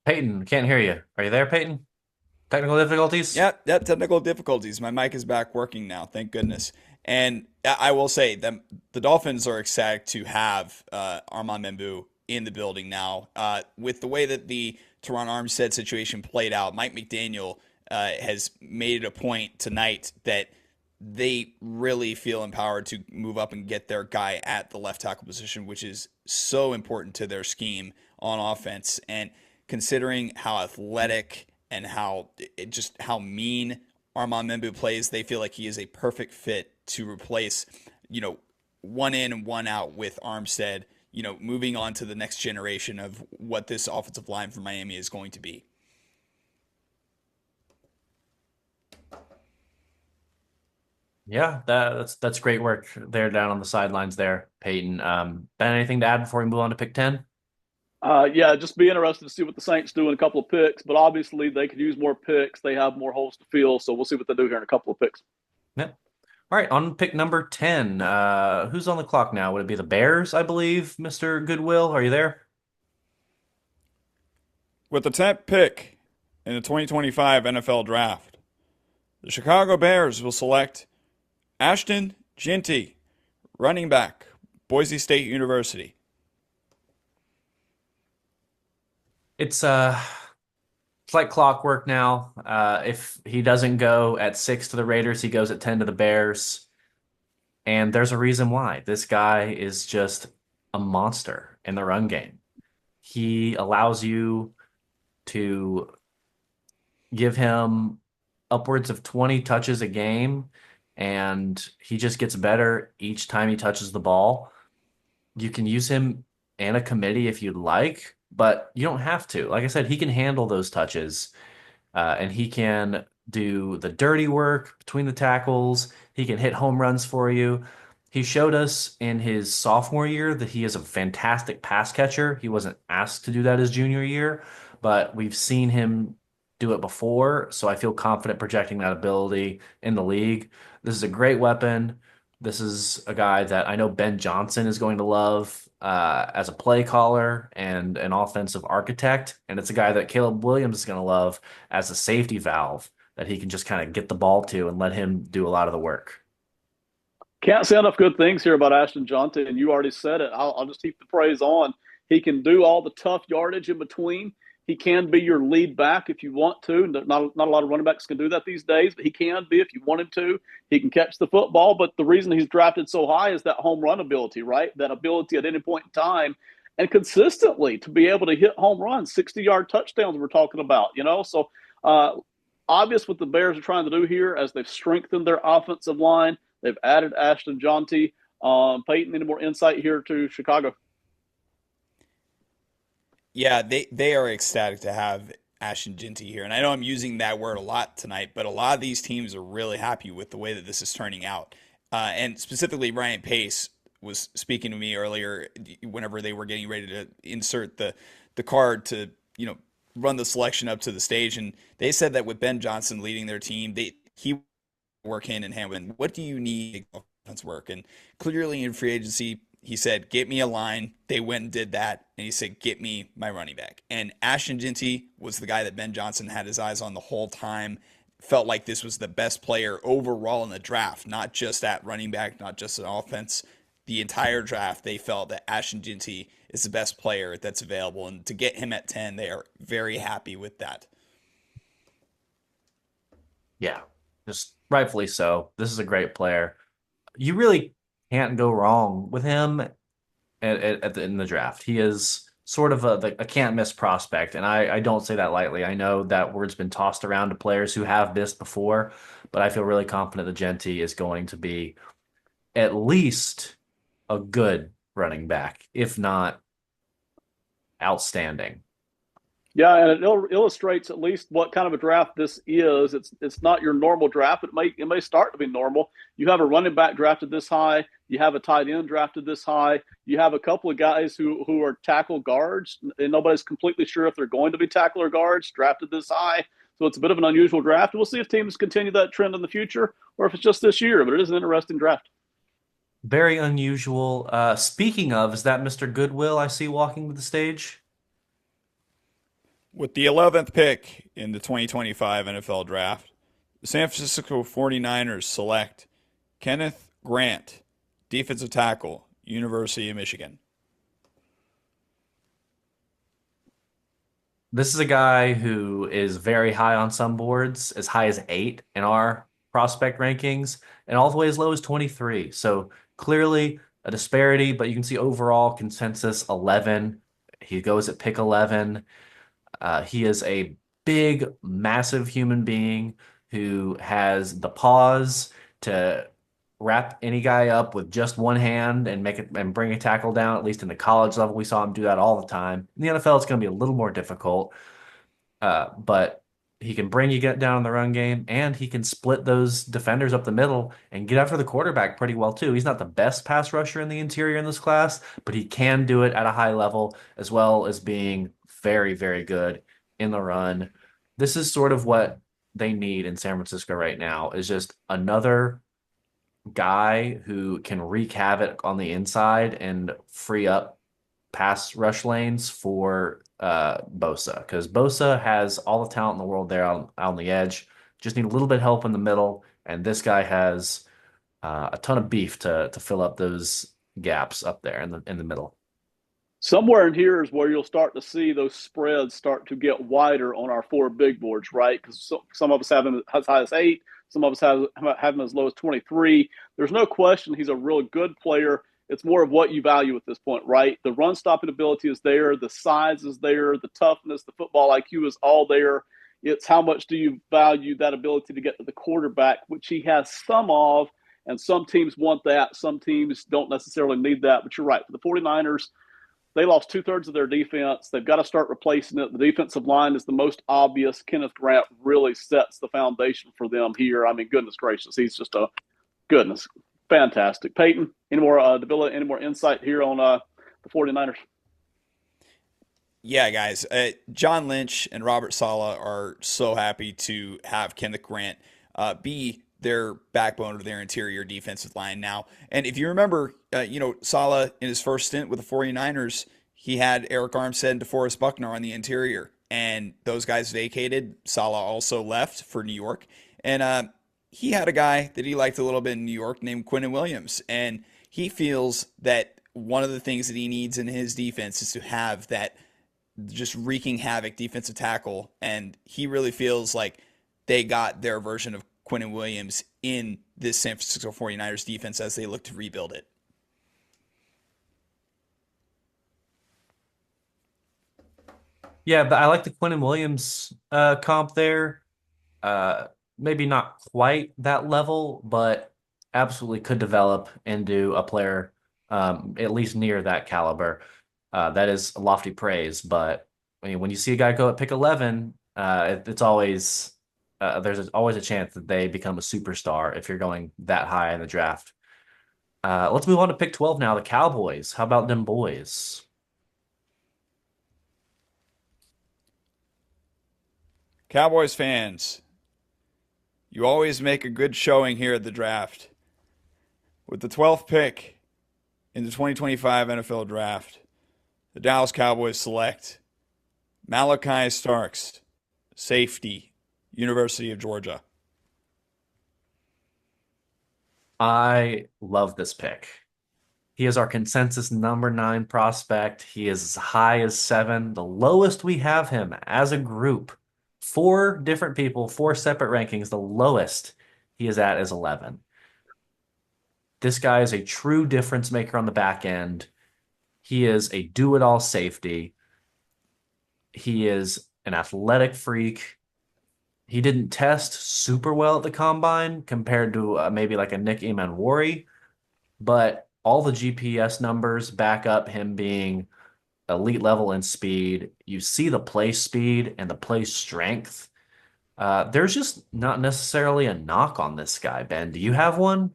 Peyton, can't hear you. Are you there, Peyton? Technical difficulties? Yep, technical difficulties. My mic is back working now, thank goodness. And I will say that the Dolphins are ecstatic to have Armand Membou in the building now. With the way that the Teron Armstead situation played out, Mike McDaniel has made it a point tonight that they really feel empowered to move up and get their guy at the left tackle position, which is so important to their scheme on offense. And considering how athletic and how mean Armand Membou plays, they feel like he is a perfect fit to replace, one in and one out with Armstead, moving on to the next generation of what this offensive line for Miami is going to be. Yeah, that's great work there down on the sidelines there, Peyton. Ben, anything to add before we move on to pick 10? Yeah, just be interested to see what the Saints do in a couple of picks, but obviously they could use more picks. They have more holes to fill, so we'll see what they do here in a couple of picks. Yeah. All right, on pick number 10. Who's on the clock now? Would it be the Bears, I believe, Mr. Goodwill? Are you there? With the 10th pick in the 2025 NFL Draft, the Chicago Bears will select Ashton Jeanty, running back, Boise State University. It's it's like clockwork now. If he doesn't go at 6 to the Raiders, he goes at 10 to the Bears. And there's a reason why. This guy is just a monster in the run game. He allows you to give him upwards of 20 touches a game, and he just gets better each time he touches the ball. You can use him in a committee if you'd like, but you don't have to. Like I said, he can handle those touches, and he can do the dirty work between the tackles. He can hit home runs for you. He showed us in his sophomore year that he is a fantastic pass catcher. He wasn't asked to do that his junior year, but we've seen him do it before, so I feel confident projecting that ability in the league. This is a great weapon. This is a guy that I know Ben Johnson is going to love as a play caller and an offensive architect. And it's a guy that Caleb Williams is going to love as a safety valve that he can just kind of get the ball to and let him do a lot of the work. Can't say enough good things here about Ashton Johnson, and you already said it. I'll just keep the praise on. He can do all the tough yardage in between. He can be your lead back if you want to. Not a lot of running backs can do that these days, but he can be if you want him to. He can catch the football, but the reason he's drafted so high is that home run ability, right? That ability at any point in time and consistently to be able to hit home runs, 60-yard touchdowns we're talking about. So uh, obvious what the Bears are trying to do here as they've strengthened their offensive line. They've added Ashton Jeanty. Peyton, any more insight here to Chicago? Yeah, they are ecstatic to have Ashton Jeanty here. And I know I'm using that word a lot tonight, but a lot of these teams are really happy with the way that this is turning out. And specifically, Ryan Pace was speaking to me earlier whenever they were getting ready to insert the card to, run the selection up to the stage. And they said that with Ben Johnson leading their team, he work hand in hand with what do you need offense work? And clearly in free agency, he said, get me a line. They went and did that. And he said, get me my running back. And Ashton Jeanty was the guy that Ben Johnson had his eyes on the whole time. Felt like this was the best player overall in the draft, not just at running back, not just an offense. The entire draft, they felt that Ashton Jeanty is the best player that's available. And to get him at 10, they are very happy with that. Yeah, just rightfully so. This is a great player. You really can't go wrong with him in the draft. He is sort of a can't miss prospect, and I don't say that lightly. I know that word's been tossed around to players who have missed before, but I feel really confident that Genty is going to be at least a good running back, if not outstanding. Yeah, and it illustrates at least what kind of a draft this is. It's not your normal draft. It may start to be normal. You have a running back drafted this high. You have a tight end drafted this high. You have a couple of guys who are tackle guards, and nobody's completely sure if they're going to be tackle or guards drafted this high. So it's a bit of an unusual draft. We'll see if teams continue that trend in the future or if it's just this year. But it is an interesting draft. Very unusual. Speaking of, is that Mr. Goodwill I see walking to the stage? With the 11th pick in the 2025 NFL Draft, the San Francisco 49ers select Kenneth Grant, defensive tackle, University of Michigan. This is a guy who is very high on some boards, as high as 8 in our prospect rankings, and all the way as low as 23. So clearly a disparity, but you can see overall consensus 11. He goes at pick 11. He is a big, massive human being who has the pause to wrap any guy up with just one hand and make it and bring a tackle down. At least in the college level, we saw him do that all the time. In the NFL, it's going to be a little more difficult, but he can bring you get down in the run game, and he can split those defenders up the middle and get after the quarterback pretty well too. He's not the best pass rusher in the interior in this class, but he can do it at a high level as well as being very, very good in the run. This is sort of what they need in San Francisco right now is just another guy who can wreak havoc on the inside and free up pass rush lanes for Bosa, because Bosa has all the talent in the world there on the edge. Just need a little bit of help in the middle, and this guy has a ton of beef to fill up those gaps up there in the middle. Somewhere in here is where you'll start to see those spreads start to get wider on our four big boards, right? Because some of us have him as high as 8, some of us have him as low as 23. There's no question he's a real good player. It's more of what you value at this point, right? The run stopping ability is there, the size is there, the toughness, the football IQ is all there. It's how much do you value that ability to get to the quarterback, which he has some of, and some teams want that. Some teams don't necessarily need that. But you're right. For the 49ers, they lost 2/3 of their defense. They've got to start replacing it. The defensive line is the most obvious. Kenneth Grant really sets the foundation for them here. I mean, goodness gracious, he's just a goodness. Fantastic. Peyton, any more Davila, any more insight here on the 49ers? Yeah, guys. John Lynch and Robert Sala are so happy to have Kenneth Grant be their backbone of their interior defensive line now. And if you remember, Sala in his first stint with the 49ers, he had Eric Armstead and DeForest Buckner on the interior. And those guys vacated. Sala also left for New York. And he had a guy that he liked a little bit in New York named Quinnen Williams. And he feels that one of the things that he needs in his defense is to have that just wreaking havoc defensive tackle. And he really feels like they got their version of Quinnen Williams in this San Francisco 49ers defense as they look to rebuild it. Yeah, but I like the Quinnen Williams comp there. Uh, Maybe not quite that level, but absolutely could develop into a player at least near that caliber. That is lofty praise, but I mean, when you see a guy go at pick 11, it's always there's always a chance that they become a superstar if you're going that high in the draft. Let's move on to pick 12 now, the Cowboys. How about them boys? Cowboys fans, you always make a good showing here at the draft. With the 12th pick in the 2025 NFL Draft, the Dallas Cowboys select Malachi Starks, safety, University of Georgia. I love this pick. He is our consensus number 9 prospect. He is as high as 7. The lowest we have him as a group, 4 different people, 4 separate rankings. The lowest he is at is 11. This guy is a true difference maker on the back end. He is a do-it-all safety. He is an athletic freak. He didn't test super well at the combine compared to maybe like a Nick Emanwari, but all the GPS numbers back up him being elite level in speed. You see the play speed and the play strength. There's just not necessarily a knock on this guy, Ben. Do you have one?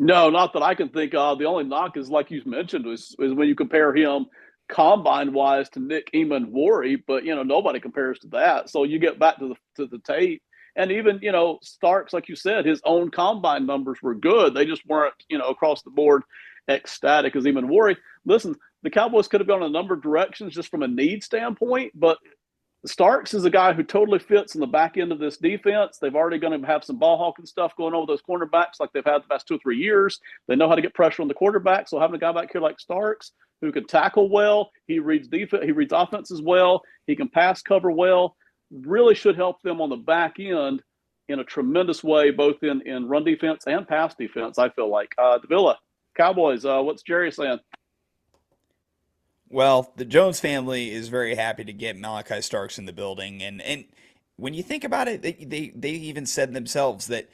No, not that I can think of. The only knock is, like you mentioned, is when you compare him combine wise to Nick Emanwari, but nobody compares to that. So you get back to the tape, and even Starks, like you said, his own combine numbers were good. They just weren't across the board ecstatic as Emanwari. Listen, the Cowboys could have gone a number of directions just from a need standpoint, but Starks is a guy who totally fits in the back end of this defense. They've already going to have some ball hawking stuff going on with those cornerbacks like they've had the past 2 or 3 years. They know how to get pressure on the quarterback. So having a guy back here like Starks who can tackle well, he reads defense, he reads offenses well, he can pass cover well, really should help them on the back end in a tremendous way, both in run defense and pass defense, I feel like. Davila, Cowboys, what's Jerry saying? Well, the Jones family is very happy to get Malachi Starks in the building, and when you think about it, they even said themselves that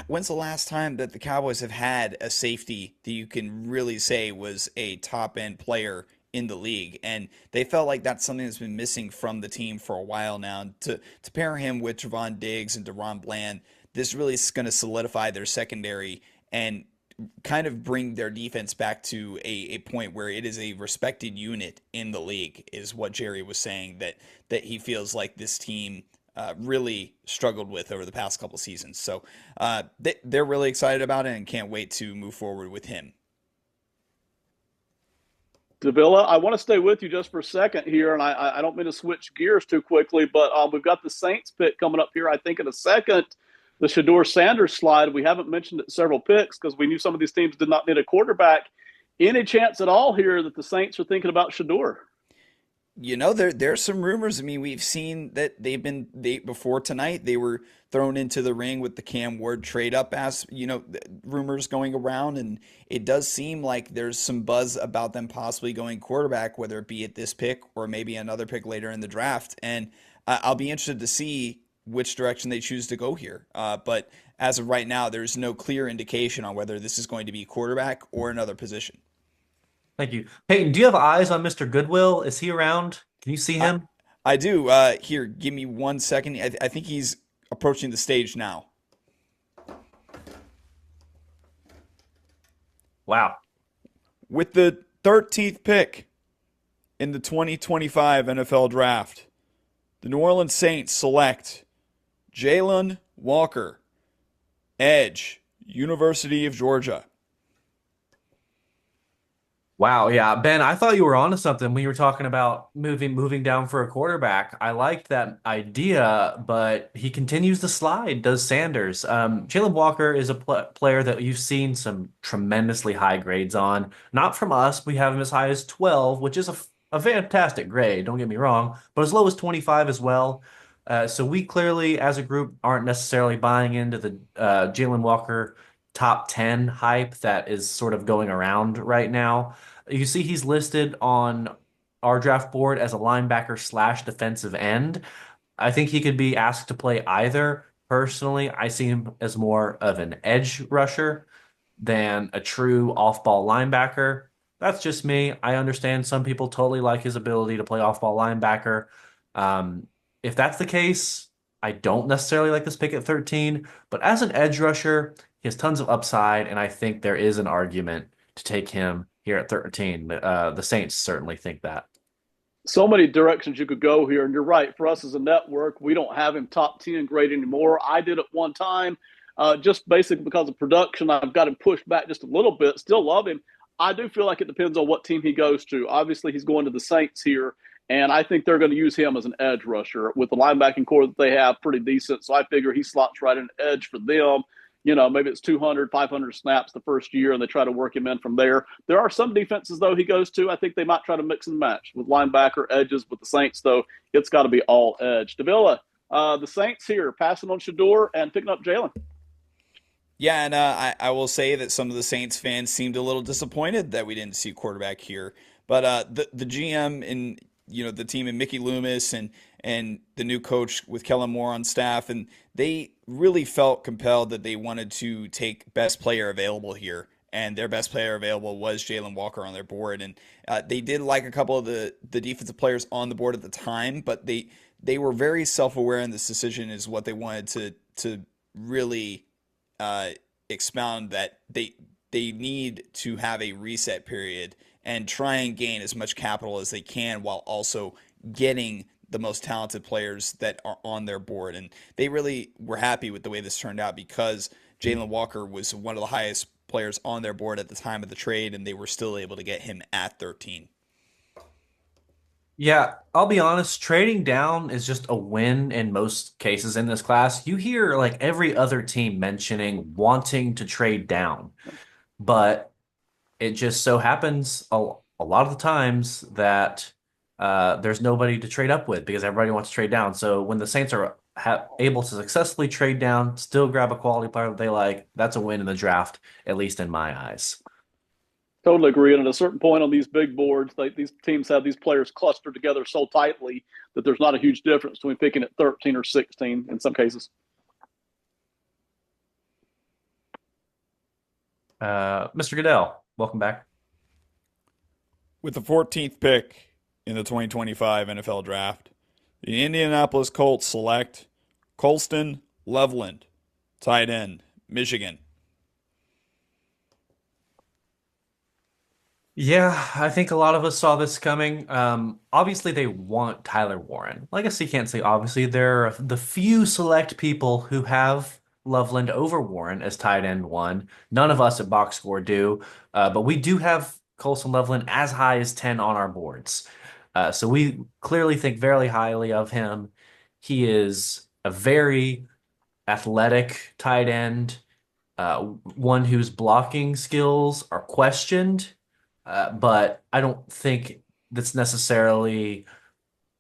when's the last time that the Cowboys have had a safety that you can really say was a top end player in the league? And they felt like that's something that's been missing from the team for a while now. And to pair him with Trevon Diggs and DeRon Bland, this really is going to solidify their secondary and kind of bring their defense back to a point where it is a respected unit in the league, is what Jerry was saying, that he feels like this team really struggled with over the past couple seasons. So they're really excited about it and can't wait to move forward with him. Davila, I want to stay with you just for a second here, and I don't mean to switch gears too quickly, but we've got the Saints pick coming up here, I think, in a second. The Shedeur Sanders slide. We haven't mentioned it several picks because we knew some of these teams did not need a quarterback. Any chance at all here that the Saints are thinking about Shedeur? There's some rumors. I mean, we've seen that before tonight, they were thrown into the ring with the Cam Ward trade up as, rumors going around. And it does seem like there's some buzz about them possibly going quarterback, whether it be at this pick or maybe another pick later in the draft. And I'll be interested to see which direction they choose to go here. But as of right now, there's no clear indication on whether this is going to be quarterback or another position. Thank you. Peyton, do you have eyes on Mr. Goodwill? Is he around? Can you see him? I do. Here, give me 1 second. I think he's approaching the stage now. Wow. With the 13th pick in the 2025 NFL Draft, the New Orleans Saints select Jalen Walker, edge, University of Georgia. Wow, yeah. Ben, I thought you were onto something when you were talking about moving down for a quarterback. I liked that idea, but he continues to slide, does Sanders. Jalen Walker is a player that you've seen some tremendously high grades on. Not from us. We have him as high as 12, which is a fantastic grade, don't get me wrong, but as low as 25 as well. So we clearly, as a group, aren't necessarily buying into the Jalen Walker top 10 hype that is sort of going around right now. You see he's listed on our draft board as a linebacker slash defensive end. I think he could be asked to play either. Personally, I see him as more of an edge rusher than a true off-ball linebacker. That's just me. I understand some people totally like his ability to play off-ball linebacker. If that's the case, I don't necessarily like this pick at 13, but as an edge rusher, he has tons of upside, and I think there is an argument to take him here at 13. The Saints certainly think that. So many directions you could go here, and you're right. For us as a network, we don't have him top 10 grade anymore. I did at one time, just basically because of production. I've got him pushed back just a little bit. Still love him. I do feel like it depends on what team he goes to. Obviously, he's going to the Saints here, and I think they're going to use him as an edge rusher with the linebacking core that they have pretty decent. So I figure he slots right in edge for them. Maybe it's 200, 500 snaps the first year, and they try to work him in from there. There are some defenses, though, he goes to. I think they might try to mix and match with linebacker edges. With the Saints, though, it's got to be all edge. Davila, the Saints here, passing on Shedeur and picking up Jalen. Yeah, and I will say that some of the Saints fans seemed a little disappointed that we didn't see quarterback here. But the GM and the team and Mickey Loomis and the new coach with Kellen Moore on staff, and they really felt compelled that they wanted to take best player available here. And their best player available was Jalen Walker on their board. And they did like a couple of the defensive players on the board at the time, but they were very self-aware in this decision is what they wanted to really expound that they need to have a reset period and try and gain as much capital as they can while also getting the most talented players that are on their board. And they really were happy with the way this turned out because Jalen Walker was one of the highest players on their board at the time of the trade, and they were still able to get him at 13. Yeah, I'll be honest, trading down is just a win in most cases in this class. You hear like every other team mentioning wanting to trade down, but it just so happens a lot of the times that there's nobody to trade up with because everybody wants to trade down. So when the Saints are able to successfully trade down, still grab a quality player that they like, that's a win in the draft, at least in my eyes. Totally agree. And at a certain point on these big boards, these teams have these players clustered together so tightly that there's not a huge difference between picking at 13 or 16 in some cases. Mr. Goodell, welcome back. With the 14th pick in the 2025 NFL Draft, the Indianapolis Colts select Colston Loveland, tight end, Michigan. Yeah, I think a lot of us saw this coming. Obviously, they want Tyler Warren. I guess you can't say obviously. There are the few select people who have Loveland over Warren as tight end one. None of us at Box Score do, but we do have Colson Loveland as high as 10 on our boards. So we clearly think very highly of him. He is a very athletic tight end, one whose blocking skills are questioned, but I don't think that's necessarily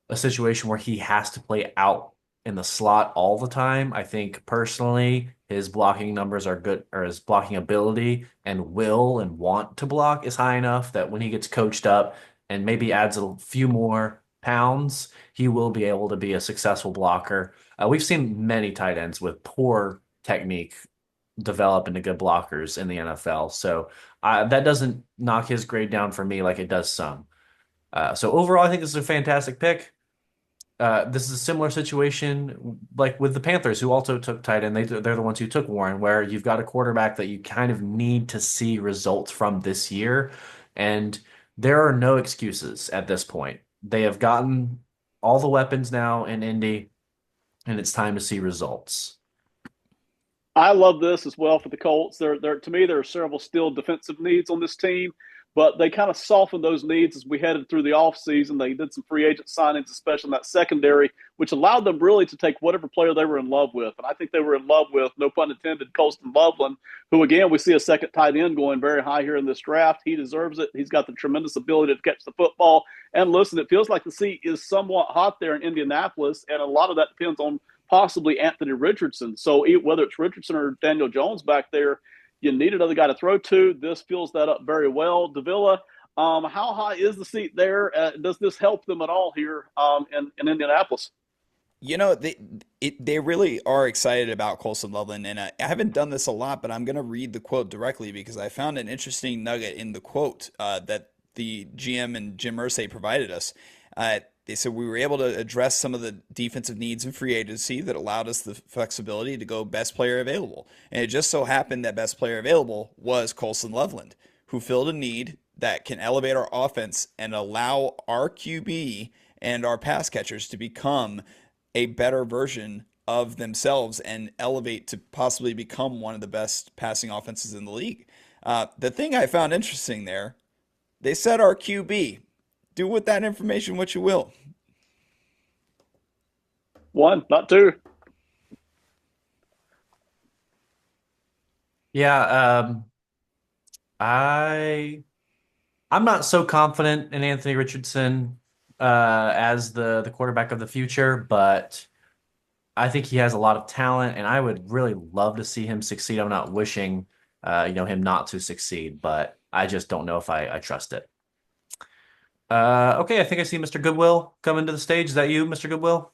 a situation where he has to play out in the slot all the time. I think personally, his blocking numbers are good, or his blocking ability and will and want to block is high enough that when he gets coached up and maybe adds a few more pounds, he will be able to be a successful blocker. We've seen many tight ends with poor technique develop into good blockers in the NFL. So that doesn't knock his grade down for me like it does some. So overall, I think this is a fantastic pick. This is a similar situation like with the Panthers, who also took tight end. They're the ones who took Warren, where you've got a quarterback that you kind of need to see results from this year. And there are no excuses at this point. They have gotten all the weapons now in Indy, and it's time to see results. I love this as well for the Colts. To me, there are several still defensive needs on this team, but they kind of softened those needs as we headed through the offseason. They did some free agent signings, especially in that secondary, which allowed them really to take whatever player they were in love with. And I think they were in love with, no pun intended, Colston Loveland, who, again, we see a second tight end going very high here in this draft. He deserves it. He's got the tremendous ability to catch the football. And listen, it feels like the seat is somewhat hot there in Indianapolis, and a lot of that depends on possibly Anthony Richardson. So whether it's Richardson or Daniel Jones back there, you need another guy to throw to. This fills that up very well. Davila, how high is the seat there? Does this help them at all here in Indianapolis? You know, they really are excited about Colson Loveland, and I haven't done this a lot, but I'm going to read the quote directly because I found an interesting nugget in the quote that the GM and Jim Irsay provided us. They said we were able to address some of the defensive needs in free agency that allowed us the flexibility to go best player available. And it just so happened that best player available was Colson Loveland, who filled a need that can elevate our offense and allow our QB and our pass catchers to become a better version of themselves and elevate to possibly become one of the best passing offenses in the league. The thing I found interesting there, they said our QB. Do with that information what you will. One, not two. Yeah, I I'm not so confident in Anthony Richardson as the quarterback of the future, but I think he has a lot of talent, and I would really love to see him succeed. I'm not wishing him not to succeed, but I just don't know if I trust it. Okay, I think I see Mr. Goodwill coming to the stage. Is that you, Mr. Goodwill?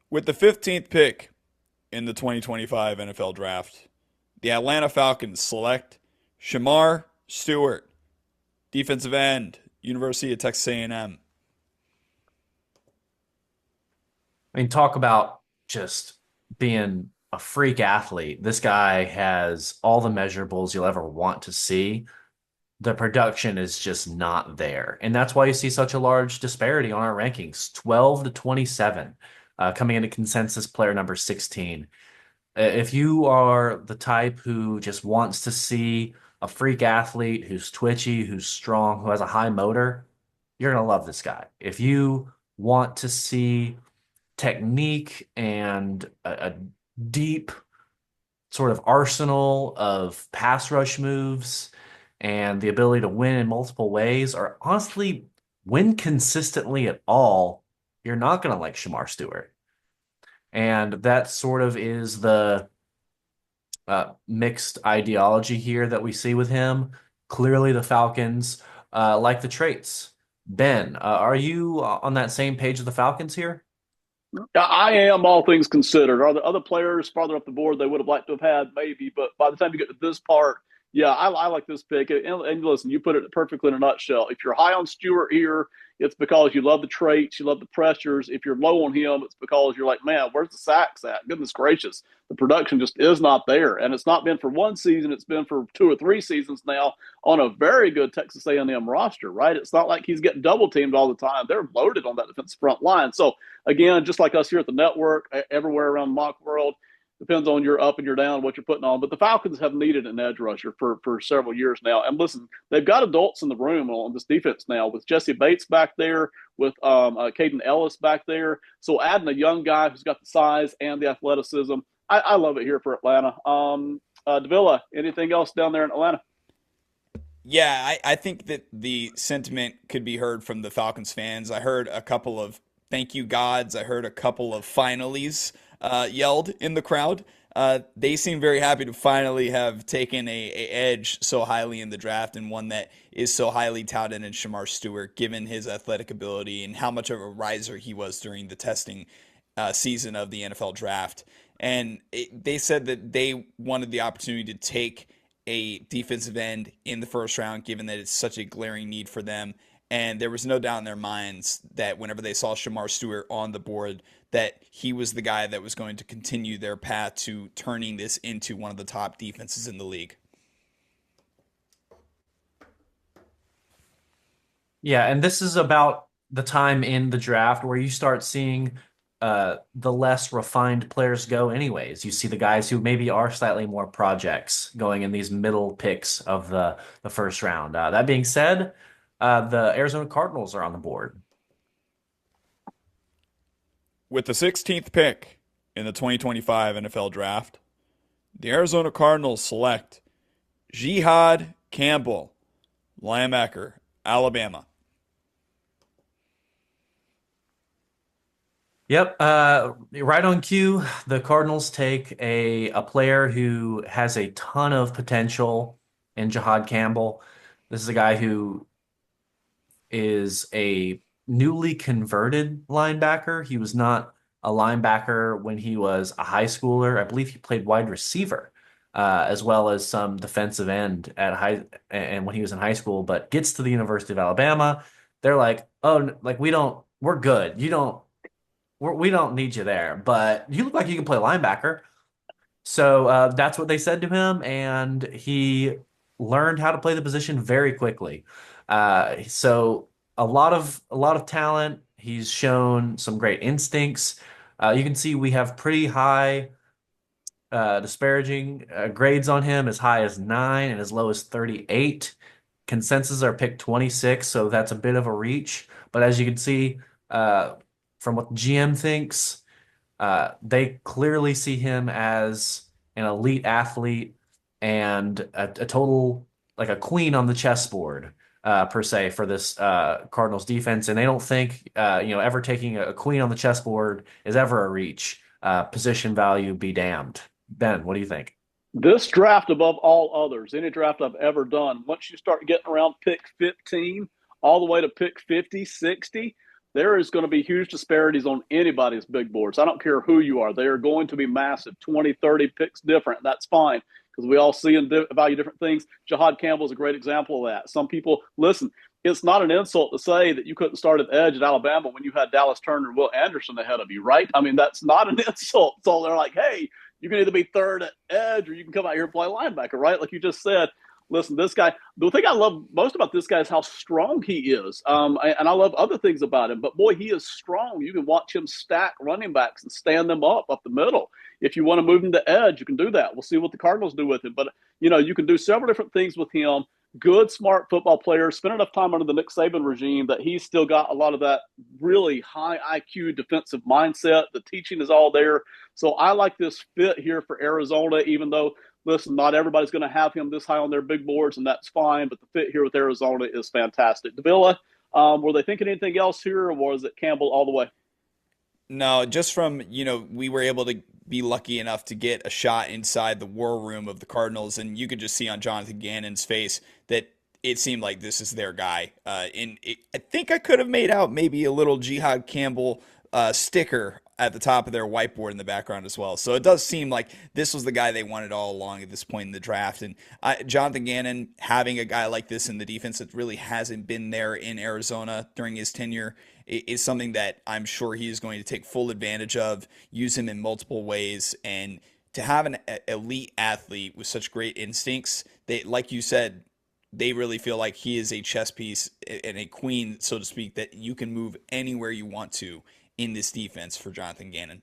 With the 15th pick in the 2025 NFL Draft, the Atlanta Falcons select Shamar Stewart, defensive end, University of Texas A&M. I mean, talk about just being a freak athlete. This guy has all the measurables you'll ever want to see. The production is just not there. And that's why you see such a large disparity on our rankings, 12 to 27, coming into consensus player number 16. If you are the type who just wants to see a freak athlete who's twitchy, who's strong, who has a high motor, you're going to love this guy. If you want to see technique and a deep sort of arsenal of pass rush moves and the ability to win in multiple ways, or honestly win consistently at all, you're not going to like Shamar Stewart. And that sort of is the mixed ideology here that we see with him. Clearly, the Falcons like the traits. Ben, are you on that same page as the Falcons here? I am, all things considered. Are there other players farther up the board they would have liked to have had? Maybe, but by the time you get to this part, yeah, I like this pick. And listen, you put it perfectly in a nutshell. If you're high on Stewart here, it's because you love the traits, you love the pressures. If you're low on him, it's because you're like, man, where's the sacks at? Goodness gracious, the production just is not there, and it's not been for one season; it's been for 2 or 3 seasons now on a very good Texas A&M roster. Right? It's not like he's getting double teamed all the time. They're loaded on that defensive front line. So again, just like us here at the network, everywhere around Mock World. Depends on your up and your down, what you're putting on. But the Falcons have needed an edge rusher for several years now. And listen, they've got adults in the room on this defense now with Jesse Bates back there, with Caden Ellis back there. So adding a young guy who's got the size and the athleticism, I love it here for Atlanta. Davila, anything else down there in Atlanta? Yeah, I think that the sentiment could be heard from the Falcons fans. I heard a couple of thank you gods. I heard a couple of finallys yelled in the crowd. They seem very happy to finally have taken a edge so highly in the draft, and one that is so highly touted in Shamar Stewart, given his athletic ability and how much of a riser he was during the testing season of the NFL draft. And they said that they wanted the opportunity to take a defensive end in the first round, given that it's such a glaring need for them. And there was no doubt in their minds that whenever they saw Shamar Stewart on the board, that he was the guy that was going to continue their path to turning this into one of the top defenses in the league. Yeah, and this is about the time in the draft where you start seeing the less refined players go anyways. You see the guys who maybe are slightly more projects going in these middle picks of the first round. That being said, the Arizona Cardinals are on the board. With the 16th pick in the 2025 NFL Draft, the Arizona Cardinals select Jihad Campbell, linebacker, Alabama. Yep, right on cue. The Cardinals take a player who has a ton of potential in Jihad Campbell. This is a guy who is a newly converted linebacker. He was not a linebacker when he was a high schooler. I believe he played wide receiver, as well as some defensive end at high and when he was in high school, but gets to the University of Alabama. They're like, oh, like we're good. We don't need you there, but you look like you can play linebacker. So that's what they said to him, and he learned how to play the position very quickly. So a lot of talent. He's shown some great instincts. You can see we have pretty high disparaging grades on him, as high as 9 and as low as 38. Consensus are picked 26, so that's a bit of a reach. But as you can see, from what the GM thinks, they clearly see him as an elite athlete and a total, like a queen on the chessboard, per se, for this Cardinals defense. And they don't think, ever taking a queen on the chessboard is ever a reach. Position value be damned. Ben, what do you think? This draft above all others, any draft I've ever done, once you start getting around pick 15 all the way to pick 50, 60, there is going to be huge disparities on anybody's big boards. I don't care who you are. They are going to be massive, 20, 30 picks different. That's fine because we all see and value different things. Jihad Campbell is a great example of that. Some people, listen, it's not an insult to say that you couldn't start at the edge at Alabama when you had Dallas Turner and Will Anderson ahead of you, right? I mean, that's not an insult. So they're like, hey, you can either be third at edge or you can come out here and play linebacker, right? Like you just said. Listen, this guy, the thing I love most about this guy is how strong he is. And I love other things about him, but boy, he is strong. You can watch him stack running backs and stand them up the middle. If you want to move him to edge, you can do that. We'll see what the Cardinals do with him. But, you can do several different things with him. Good, smart football player. Spent enough time under the Nick Saban regime that he's still got a lot of that really high IQ defensive mindset. The teaching is all there. So I like this fit here for Arizona, even though, listen, not everybody's going to have him this high on their big boards, and that's fine. But the fit here with Arizona is fantastic. Davila, were they thinking anything else here, or was it Campbell all the way? No, just from, we were able to be lucky enough to get a shot inside the war room of the Cardinals, and you could just see on Jonathan Gannon's face that it seemed like this is their guy. I think I could have made out maybe a little Jihad Campbell sticker at the top of their whiteboard in the background as well. So it does seem like this was the guy they wanted all along at this point in the draft. And Jonathan Gannon, having a guy like this in the defense that really hasn't been there in Arizona during his tenure, is something that I'm sure he is going to take full advantage of, use him in multiple ways. And to have an elite athlete with such great instincts, they, like you said, they really feel like he is a chess piece and a queen, so to speak, that you can move anywhere you want to in this defense for Jonathan Gannon.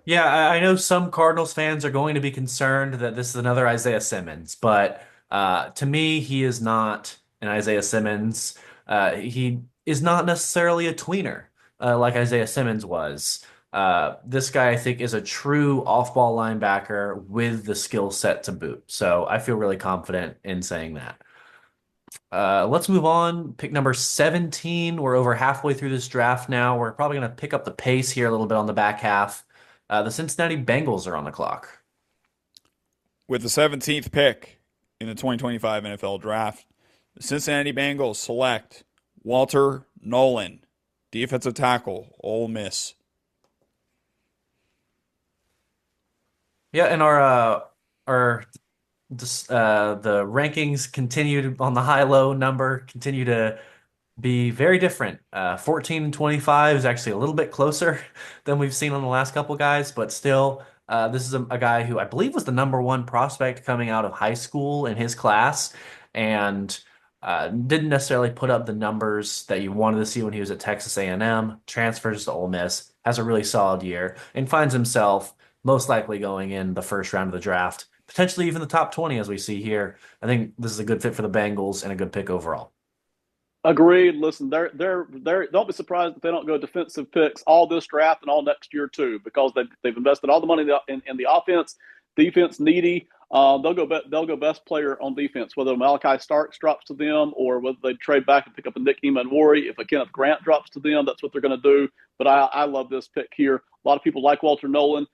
Yeah, I know some Cardinals fans are going to be concerned that this is another Isaiah Simmons, but to me, he is not an Isaiah Simmons. He is not necessarily a tweener like Isaiah Simmons was. This guy, I think, is a true off-ball linebacker with the skill set to boot. So I feel really confident in saying that. Let's move on. Pick number 17. We're over halfway through this draft now. We're probably going to pick up the pace here a little bit on the back half. The Cincinnati Bengals are on the clock. With the 17th pick in the 2025 NFL Draft, the Cincinnati Bengals select Walter Nolan, defensive tackle, Ole Miss. Yeah, and our the rankings continued on the high-low number, continue to be very different. 14 and 25 is actually a little bit closer than we've seen on the last couple guys, but still, this is a guy who I believe was the number one prospect coming out of high school in his class, and didn't necessarily put up the numbers that you wanted to see when he was at Texas A&M, transfers to Ole Miss, has a really solid year, and finds himself most likely going in the first round of the draft, potentially even the top 20 as we see here. I think this is a good fit for the Bengals and a good pick overall. Agreed. Listen, they're don't be surprised if they don't go defensive picks all this draft and all next year too, because they've invested all the money in the offense, defense needy. They'll go best player on defense, whether Malachi Starks drops to them or whether they trade back and pick up a Nick Emmanwori. If a Kenneth Grant drops to them, that's what they're going to do. But I love this pick here. A lot of people like Walter Nolan.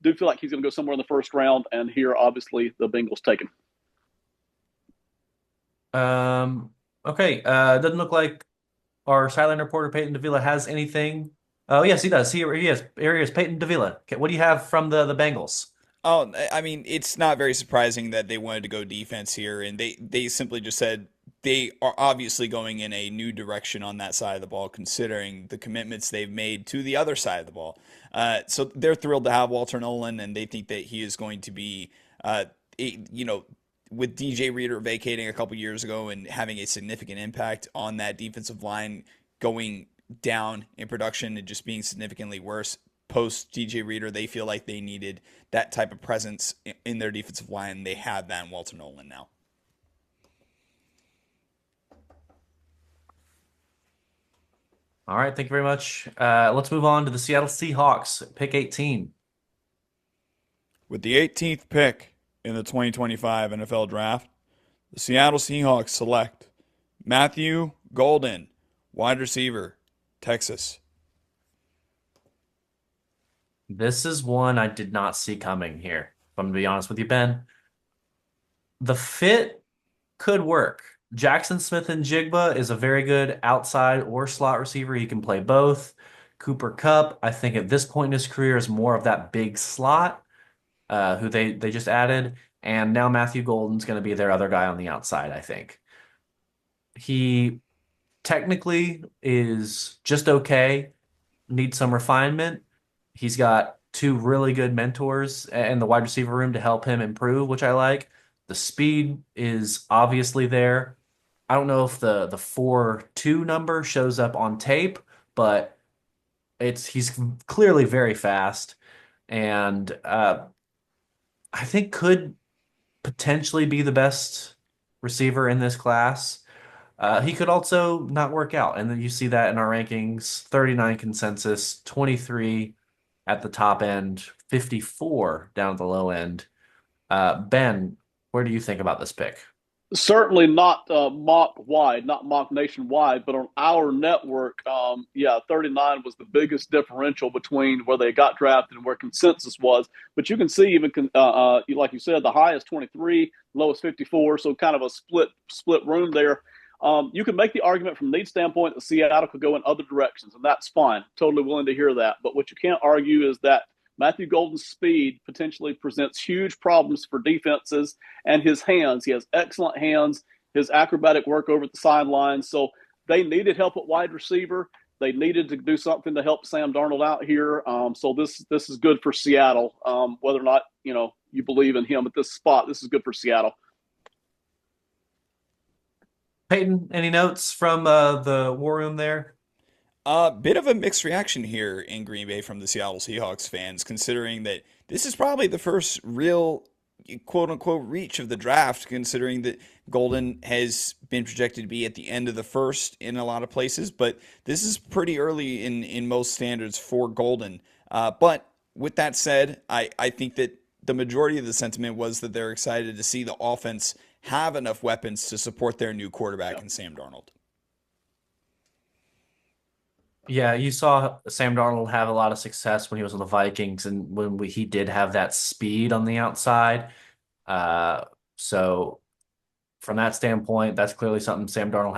Do feel like he's going to go somewhere in the first round, and here obviously the Bengals take him. Okay. Doesn't look like our sideline reporter Peyton Davila has anything. Oh, yes, he does. Here he is. Here he is, Peyton Davila. Okay, what do you have from the Bengals? Oh, I mean, it's not very surprising that they wanted to go defense here, and they simply just said they are obviously going in a new direction on that side of the ball, considering the commitments they've made to the other side of the ball. So they're thrilled to have Walter Nolan, and they think that he is going to be, with DJ Reader vacating a couple years ago and having a significant impact on that defensive line going down in production and just being significantly worse post DJ Reader, they feel like they needed that type of presence in their defensive line. They have that in Walter Nolan now. All right, thank you very much. Let's move on to the Seattle Seahawks, pick 18. With the 18th pick in the 2025 NFL Draft, the Seattle Seahawks select Matthew Golden, wide receiver, Texas. This is one I did not see coming here, if I'm going to be honest with you, Ben. The fit could work. Jackson Smith-Njigba is a very good outside or slot receiver. He can play both. Cooper Kupp, I think at this point in his career, is more of that big slot who they just added. And now Matthew Golden's going to be their other guy on the outside, I think. He technically is just okay, needs some refinement. He's got two really good mentors and the wide receiver room to help him improve, which I like. The speed is obviously there. I don't know if the 4.2 number shows up on tape, but he's clearly very fast, and I think could potentially be the best receiver in this class. He could also not work out, and then you see that in our rankings: 39 consensus, 23 at the top end, 54 down at the low end. Ben, where do you think about this pick? Certainly not mock wide, not mock nationwide, but on our network, 39 was the biggest differential between where they got drafted and where consensus was. But you can see even, like you said, the high is 23, lowest 54, so kind of a split room there. You can make the argument from need standpoint that Seattle could go in other directions, and that's fine. Totally willing to hear that. But what you can't argue is that Matthew Golden's speed potentially presents huge problems for defenses and his hands. He has excellent hands, his acrobatic work over at the sidelines. So they needed help at wide receiver. They needed to do something to help Sam Darnold out here. So this is good for Seattle. Whether or not you believe in him at this spot, this is good for Seattle. Peyton, any notes from the war room there? Bit of a mixed reaction here in Green Bay from the Seattle Seahawks fans, considering that this is probably the first real quote unquote reach of the draft, considering that Golden has been projected to be at the end of the first in a lot of places, but this is pretty early in most standards for Golden. But with that said, I think that the majority of the sentiment was that they're excited to see the offense have enough weapons to support their new quarterback in Sam Darnold. Yeah, you saw Sam Darnold have a lot of success when he was on the Vikings, and he did have that speed on the outside. So from that standpoint, that's clearly something Sam Darnold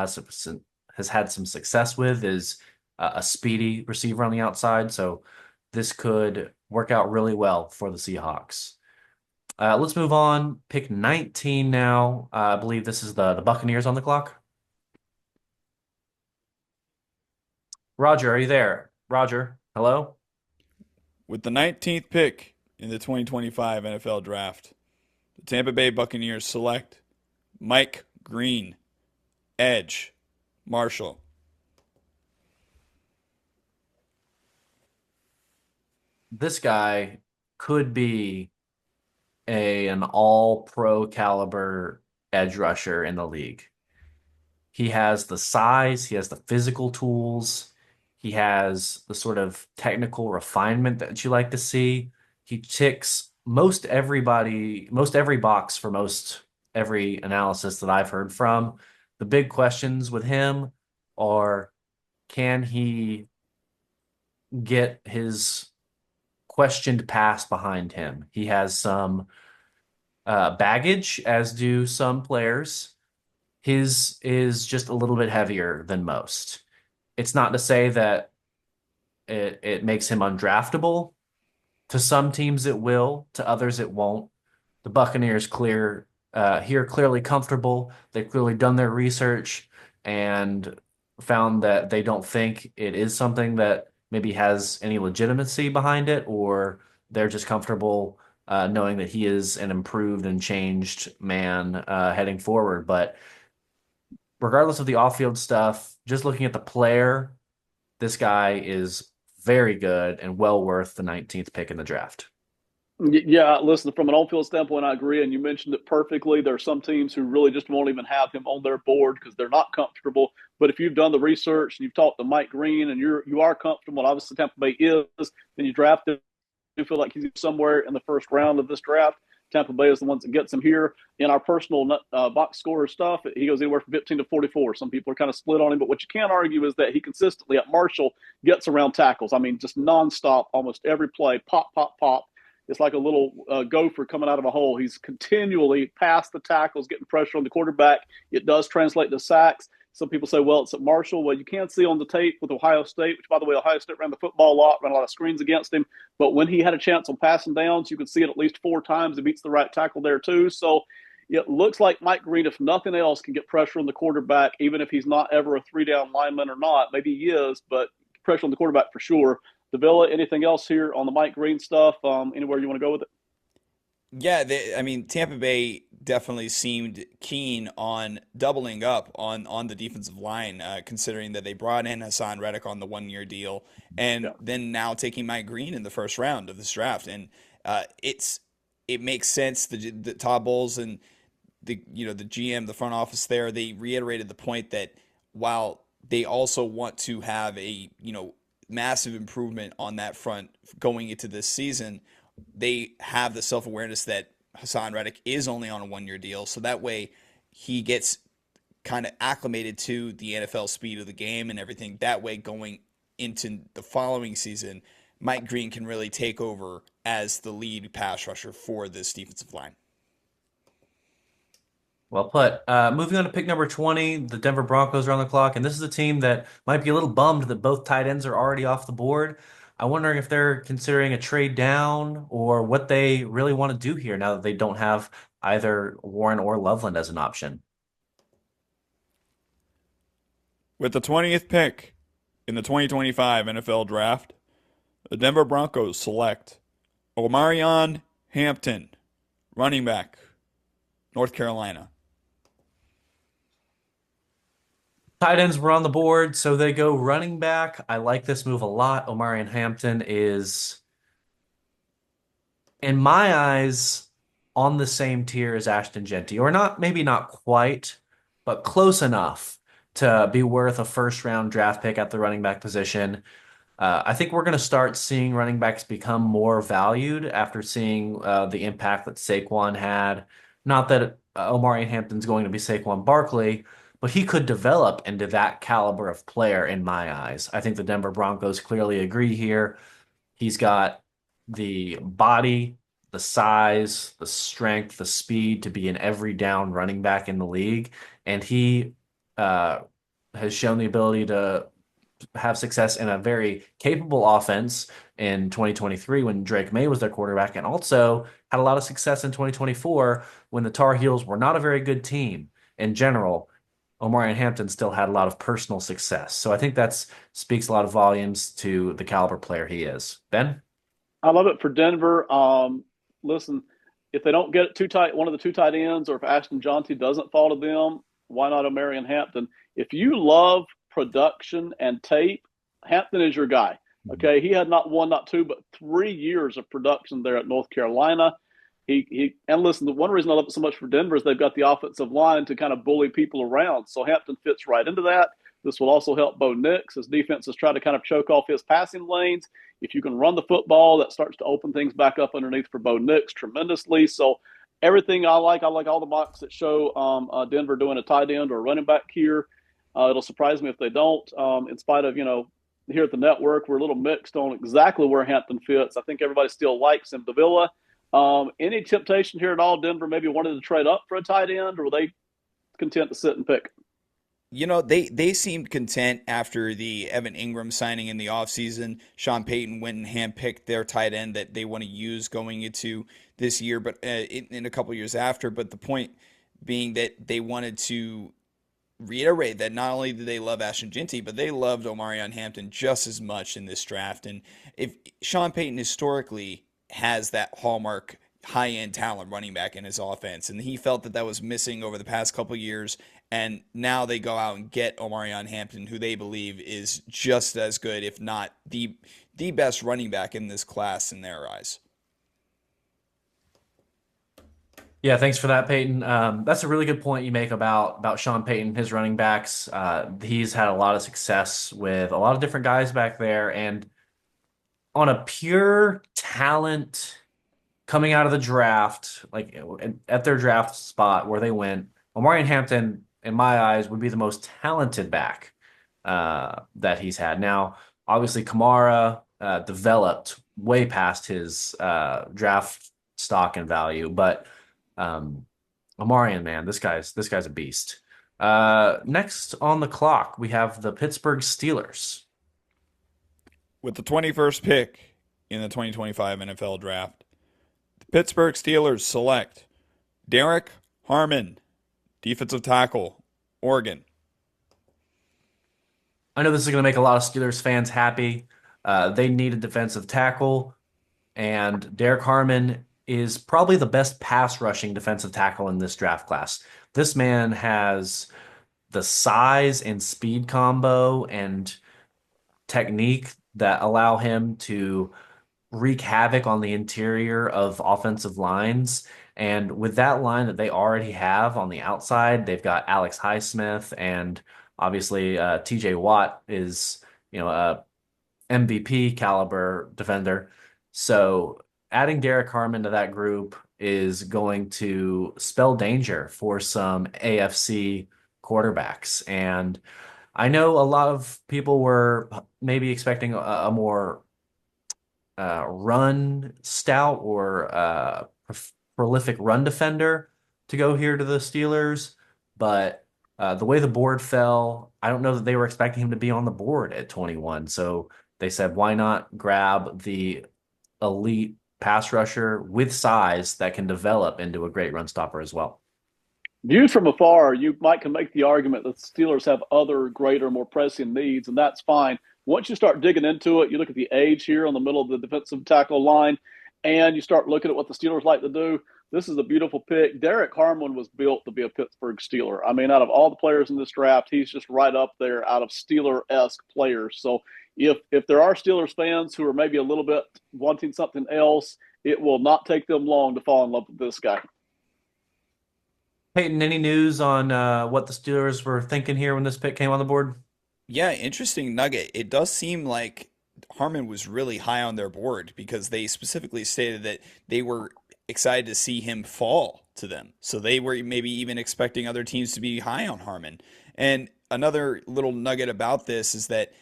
has had some success with, is a speedy receiver on the outside. So this could work out really well for the Seahawks. Let's move on. Pick 19 now. I believe this is the Buccaneers on the clock. Roger, are you there? Roger, hello? With the 19th pick in the 2025 NFL Draft, the Tampa Bay Buccaneers select Mike Green, edge, Marshall. This guy could be an all-pro caliber edge rusher in the league. He has the size, he has the physical tools, he has the sort of technical refinement that you like to see. He ticks most every box for most every analysis that I've heard from. The big questions with him are, can he get his questioned past behind him? He has some baggage, as do some players. His is just a little bit heavier than most. It's not to say that it makes him undraftable. To some teams it will, to others it won't. The Buccaneers clearly comfortable. They've clearly done their research and found that they don't think it is something that maybe has any legitimacy behind it, or they're just comfortable knowing that he is an improved and changed man heading forward. But regardless of the off-field stuff, just looking at the player, this guy is very good and well worth the 19th pick in the draft. Yeah, listen, from an on-field standpoint, I agree, and you mentioned it perfectly. There are some teams who really just won't even have him on their board because they're not comfortable. But if you've done the research and you've talked to Mike Green and you are comfortable, obviously Tampa Bay is, then you draft him. You feel like he's somewhere in the first round of this draft. Tampa Bay is the ones that gets him here. In our personal box scorer stuff, he goes anywhere from 15 to 44. Some people are kind of split on him, but what you can't argue is that he consistently at Marshall gets around tackles. I mean, just nonstop, almost every play, pop, pop, pop. It's like a little gopher coming out of a hole. He's continually past the tackles, getting pressure on the quarterback. It does translate to sacks. Some people say, well, it's at Marshall. Well, you can't see on the tape with Ohio State, which, by the way, Ohio State ran the football a lot, ran a lot of screens against him. But when he had a chance on passing downs, you could see it at least 4 times. He beats the right tackle there, too. So it looks like Mike Green, if nothing else, can get pressure on the quarterback, even if he's not ever a 3-down lineman or not. Maybe he is, but pressure on the quarterback for sure. Davila, anything else here on the Mike Green stuff? Anywhere you want to go with it? Yeah, Tampa Bay definitely seemed keen on doubling up on the defensive line, considering that they brought in Hassan Reddick on the 1-year deal, and then now taking Mike Green in the first round of this draft, and it makes sense. The Todd Bowles and the GM, the front office there, they reiterated the point that while they also want to have a massive improvement on that front going into this season, they have the self-awareness that Hassan Reddick is only on a 1-year deal. So that way he gets kind of acclimated to the NFL speed of the game and everything. That way going into the following season, Mike Green can really take over as the lead pass rusher for this defensive line. Well put. Moving on to pick number 20, the Denver Broncos are on the clock, and this is a team that might be a little bummed that both tight ends are already off the board. I'm wondering if they're considering a trade down or what they really want to do here now that they don't have either Warren or Loveland as an option. With the 20th pick in the 2025 NFL Draft, the Denver Broncos select Omarion Hampton, running back, North Carolina. Tight ends were on the board, so they go running back. I like this move a lot. Omarion Hampton is, in my eyes, on the same tier as Ashton Genty, or not, maybe not quite, but close enough to be worth a first round draft pick at the running back position. I think we're going to start seeing running backs become more valued after seeing the impact that Saquon had. Not that Omarion Hampton's going to be Saquon Barkley, but he could develop into that caliber of player in my eyes. I think the Denver Broncos clearly agree here. He's got the body, the size, the strength, the speed to be an every down running back in the league. And he uh, has shown the ability to have success in a very capable offense in 2023 when Drake May was their quarterback, and also had a lot of success in 2024 when the Tar Heels were not a very good team in general. Omarion Hampton still had a lot of personal success. So I think that speaks a lot of volumes to the caliber player he is. Ben? I love it for Denver. Listen, if they don't get one of the two tight ends, or if Ashton Johnson doesn't fall to them, why not Omarion Hampton? If you love production and tape, Hampton is your guy. Okay, he had not one, not two, but 3 years of production there at North Carolina. He and listen, the one reason I love it so much for Denver is they've got the offensive line to kind of bully people around. So Hampton fits right into that. This will also help Bo Nix as defenses try to kind of choke off his passing lanes. If you can run the football, that starts to open things back up underneath for Bo Nix tremendously. So everything I like all the mocks that show Denver doing a tight end or a running back here. It'll surprise me if they don't. In spite of here at the network, we're a little mixed on exactly where Hampton fits. I think everybody still likes him. Davila. Any temptation here at all? Denver maybe wanted to trade up for a tight end, or were they content to sit and pick? They seemed content after the Evan Ingram signing in the offseason. Sean Payton went and handpicked their tight end that they want to use going into this year, but in a couple years after. But the point being that they wanted to reiterate that not only did they love Ashton Genty, but they loved Omarion Hampton just as much in this draft. And if Sean Payton historically has that hallmark high-end talent running back in his offense, and he felt that that was missing over the past couple years, and now they go out and get Omarion Hampton, who they believe is just as good, if not the best running back in this class in their eyes. Yeah, thanks for that, Peyton. That's a really good point you make about Sean Payton, his running backs. He's had a lot of success with a lot of different guys back there, and on a pure talent coming out of the draft, like at their draft spot where they went, Omarion Hampton, in my eyes, would be the most talented back that he's had. Now, obviously, Kamara developed way past his draft stock and value, but Omarion, man, this guy's a beast. Next on the clock, we have the Pittsburgh Steelers. With the 21st pick in the 2025 NFL Draft, the Pittsburgh Steelers select Derek Harmon, defensive tackle, Oregon. I know this is going to make a lot of Steelers fans happy. They need a defensive tackle, and Derek Harmon is probably the best pass rushing defensive tackle in this draft class. This man has the size and speed combo and technique that allow him to wreak havoc on the interior of offensive lines. And with that line that they already have on the outside, they've got Alex Highsmith, and obviously TJ Watt is, a MVP caliber defender. So adding Derek Harmon to that group is going to spell danger for some AFC quarterbacks. And I know a lot of people were maybe expecting a more run stout or prolific run defender to go here to the Steelers, but the way the board fell, I don't know that they were expecting him to be on the board at 21. So they said, why not grab the elite pass rusher with size that can develop into a great run stopper as well? Viewed from afar, you might can make the argument that the Steelers have other greater, more pressing needs, and that's fine. Once you start digging into it, you look at the age here on the middle of the defensive tackle line, and you start looking at what the Steelers like to do. This is a beautiful pick. Derek Harmon was built to be a Pittsburgh Steeler. I mean, out of all the players in this draft, he's just right up there out of Steeler-esque players. So if there are Steelers fans who are maybe a little bit wanting something else, it will not take them long to fall in love with this guy. Peyton, any news on what the Steelers were thinking here when this pick came on the board? Yeah, interesting nugget. It does seem like Harmon was really high on their board because they specifically stated that they were excited to see him fall to them. So they were maybe even expecting other teams to be high on Harmon. And another little nugget about this is that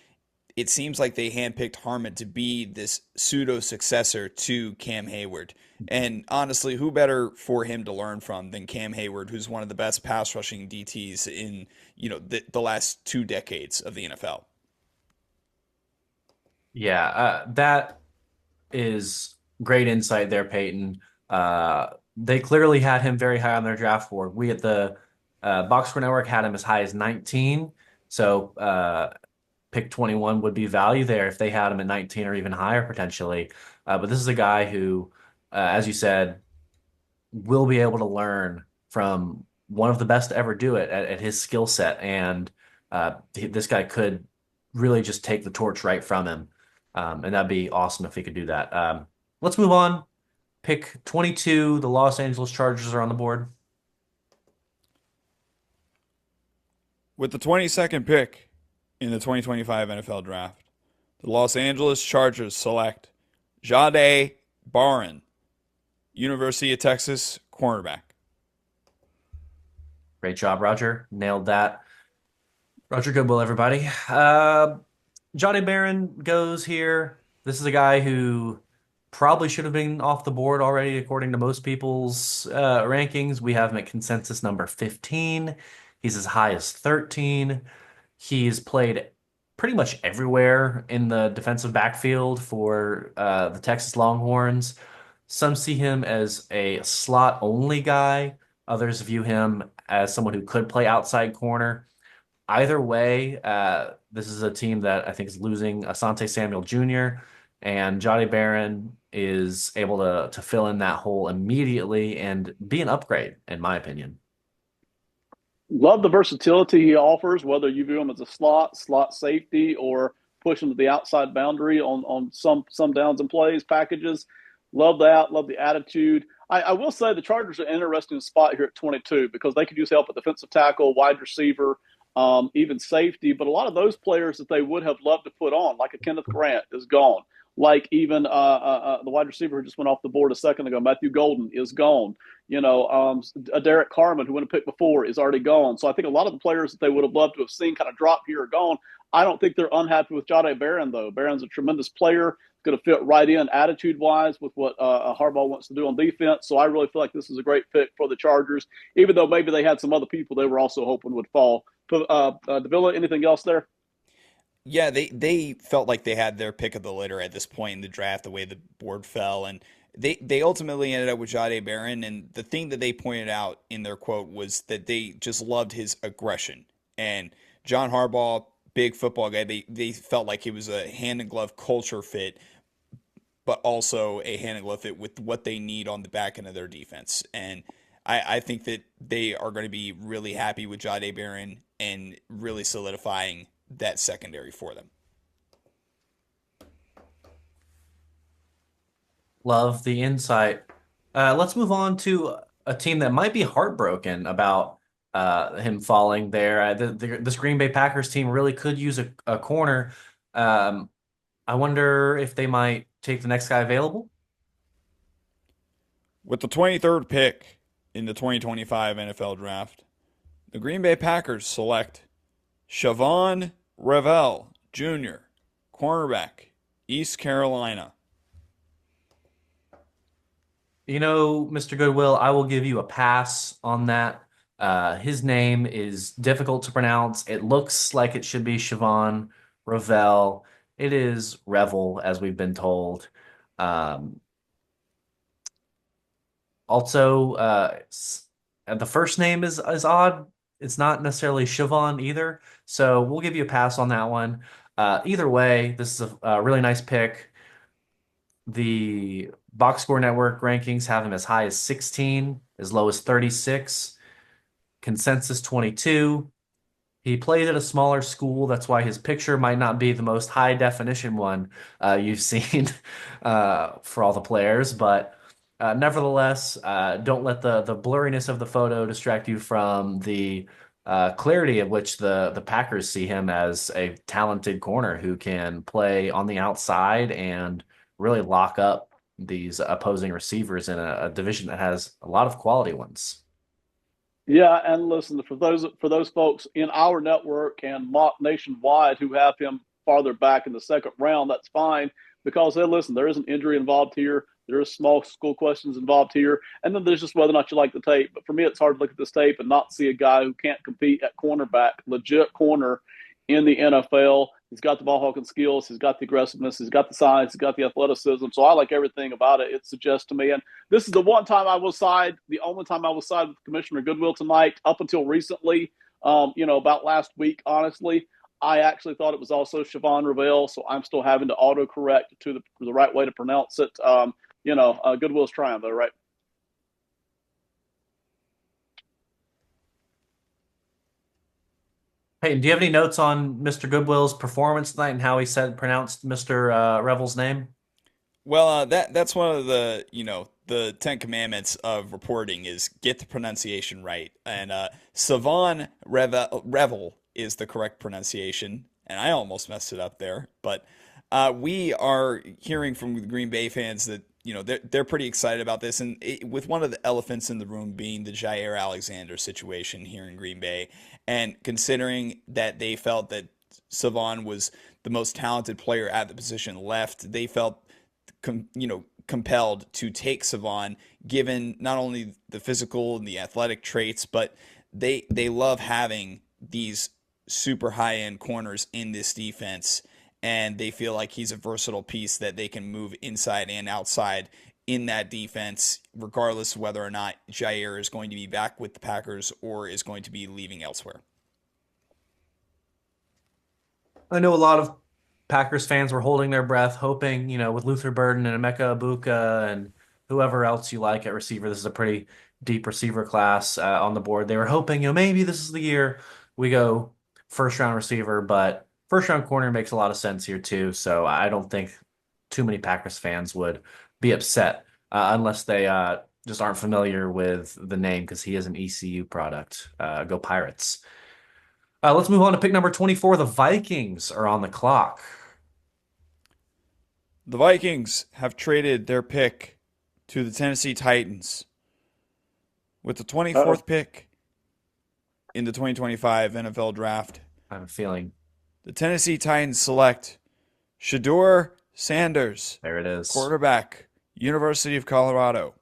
it seems like they handpicked Harmon to be this pseudo successor to Cam Hayward. And honestly, who better for him to learn from than Cam Hayward, who's one of the best pass rushing DTs in the last 2 decades of the NFL. Yeah, that is great insight there, Peyton. They clearly had him very high on their draft board. We at the Box Score Network had him as high as 19. So pick 21 would be value there if they had him at 19 or even higher potentially. But this is a guy who, as you said, will be able to learn from one of the best to ever do it at his skill set. And this guy could really just take the torch right from him. And that'd be awesome if he could do that. Let's move on. Pick 22, the Los Angeles Chargers are on the board. With the 22nd pick in the 2025 NFL Draft, the Los Angeles Chargers select Jahdae Barron, University of Texas cornerback. Great job, Roger. Nailed that. Roger Goodwill, everybody. Johnny Barron goes here. This is a guy who probably should have been off the board already, according to most people's rankings. We have him at consensus number 15. He's as high as 13. He's played pretty much everywhere in the defensive backfield for the Texas Longhorns. Some see him as a slot-only guy. Others view him as someone who could play outside corner. Either way, this is a team that I think is losing Asante Samuel Jr., and Johnny Barron is able to fill in that hole immediately and be an upgrade, in my opinion. Love the versatility he offers, whether you view him as a slot safety, or push him to the outside boundary on some downs and plays packages. Love that. Love the attitude. I will say the Chargers are an interesting spot here at 22 because they could use help at defensive tackle, wide receiver, even safety. But a lot of those players that they would have loved to put on, like a Kenneth Grant, is gone. Like even the wide receiver who just went off the board a second ago, Matthew Golden, is gone. A Derek Carman, who went to pick before, is already gone. So I think a lot of the players that they would have loved to have seen kind of drop here are gone. I don't think they're unhappy with Jahdae Barron, though. Barron's a tremendous player, going to fit right in attitude-wise with what Harbaugh wants to do on defense. So I really feel like this is a great pick for the Chargers, even though maybe they had some other people they were also hoping would fall. Davila, anything else there? Yeah, they felt like they had their pick of the litter at this point in the draft, the way the board fell, and they ultimately ended up with Jahdae Barron. And the thing that they pointed out in their quote was that they just loved his aggression. And John Harbaugh, big football guy, they felt like it was a hand and glove culture fit, but also a hand and glove fit with what they need on the back end of their defense. And I think that they are going to be really happy with Jahdae Barron and really solidifying that secondary for them. Love the insight. Let's move on to a team that might be heartbroken about him falling there. This Green Bay Packers team really could use a corner. I wonder if they might take the next guy available. With the 23rd pick in the 2025 NFL Draft, the Green Bay Packers select Shavon Revel Jr., cornerback, East Carolina. Mr. Goodwill, I will give you a pass on that. His name is difficult to pronounce. It looks like it should be Siobhan Revel. It is Revel, as we've been told. Um, Also, the first name is odd. It's not necessarily Siobhan either, so we'll give you a pass on that one. Either way, this is a really nice pick. The Box Score Network rankings have him as high as 16, as low as 36, consensus 22. He played at a smaller school. That's why his picture might not be the most high definition one you've seen for all the players. But nevertheless, don't let the blurriness of the photo distract you from the clarity of which the Packers see him as a talented corner who can play on the outside and really lock up these opposing receivers in a division that has a lot of quality ones. Yeah, and listen, for those folks in our network and mock nationwide who have him farther back in the second round, that's fine because hey, listen, there is an injury involved here. There is small school questions involved here, and then there's just whether or not you like the tape. But for me, it's hard to look at this tape and not see a guy who can't compete at cornerback, legit corner in the NFL. He's got the ball hawking skills. He's got the aggressiveness. He's got the size. He's got the athleticism. So I like everything about it. It suggests to me. And this is the one time I will side, the only time I will side with Commissioner Goodwill tonight, up until recently, about last week, honestly. I actually thought it was also Siobhan Reveal, so I'm still having to autocorrect to the right way to pronounce it. Goodwill's trying, though, right? Hey, do you have any notes on Mr. Goodwill's performance tonight and how he said pronounced Mr. Revel's name? Well, that's one of the Ten Commandments of reporting is get the pronunciation right. And Savan Revel is the correct pronunciation, and I almost messed it up there. But we are hearing from the Green Bay fans that they're pretty excited about this, and with one of the elephants in the room being the Jair Alexander situation here in Green Bay, and considering that they felt that Savan was the most talented player at the position left, they felt compelled to take Savan, given not only the physical and the athletic traits, but they love having these super high end corners in this defense, and they feel like he's a versatile piece that they can move inside and outside in that defense, regardless of whether or not Jair is going to be back with the Packers or is going to be leaving elsewhere. I know a lot of Packers fans were holding their breath, hoping, with Luther Burden and Emeka Ibuka and whoever else you like at receiver, this is a pretty deep receiver class on the board. They were hoping, maybe this is the year we go first round receiver, but first round corner makes a lot of sense here too. So I don't think too many Packers fans would be upset unless they just aren't familiar with the name because he is an ECU product. Go Pirates. Let's move on to pick number 24. The Vikings are on the clock. The Vikings have traded their pick to the Tennessee Titans with the 24th Uh-oh. pick in the 2025 NFL Draft. I have a feeling. The Tennessee Titans select Shedeur Sanders, There it is. quarterback, University of Colorado.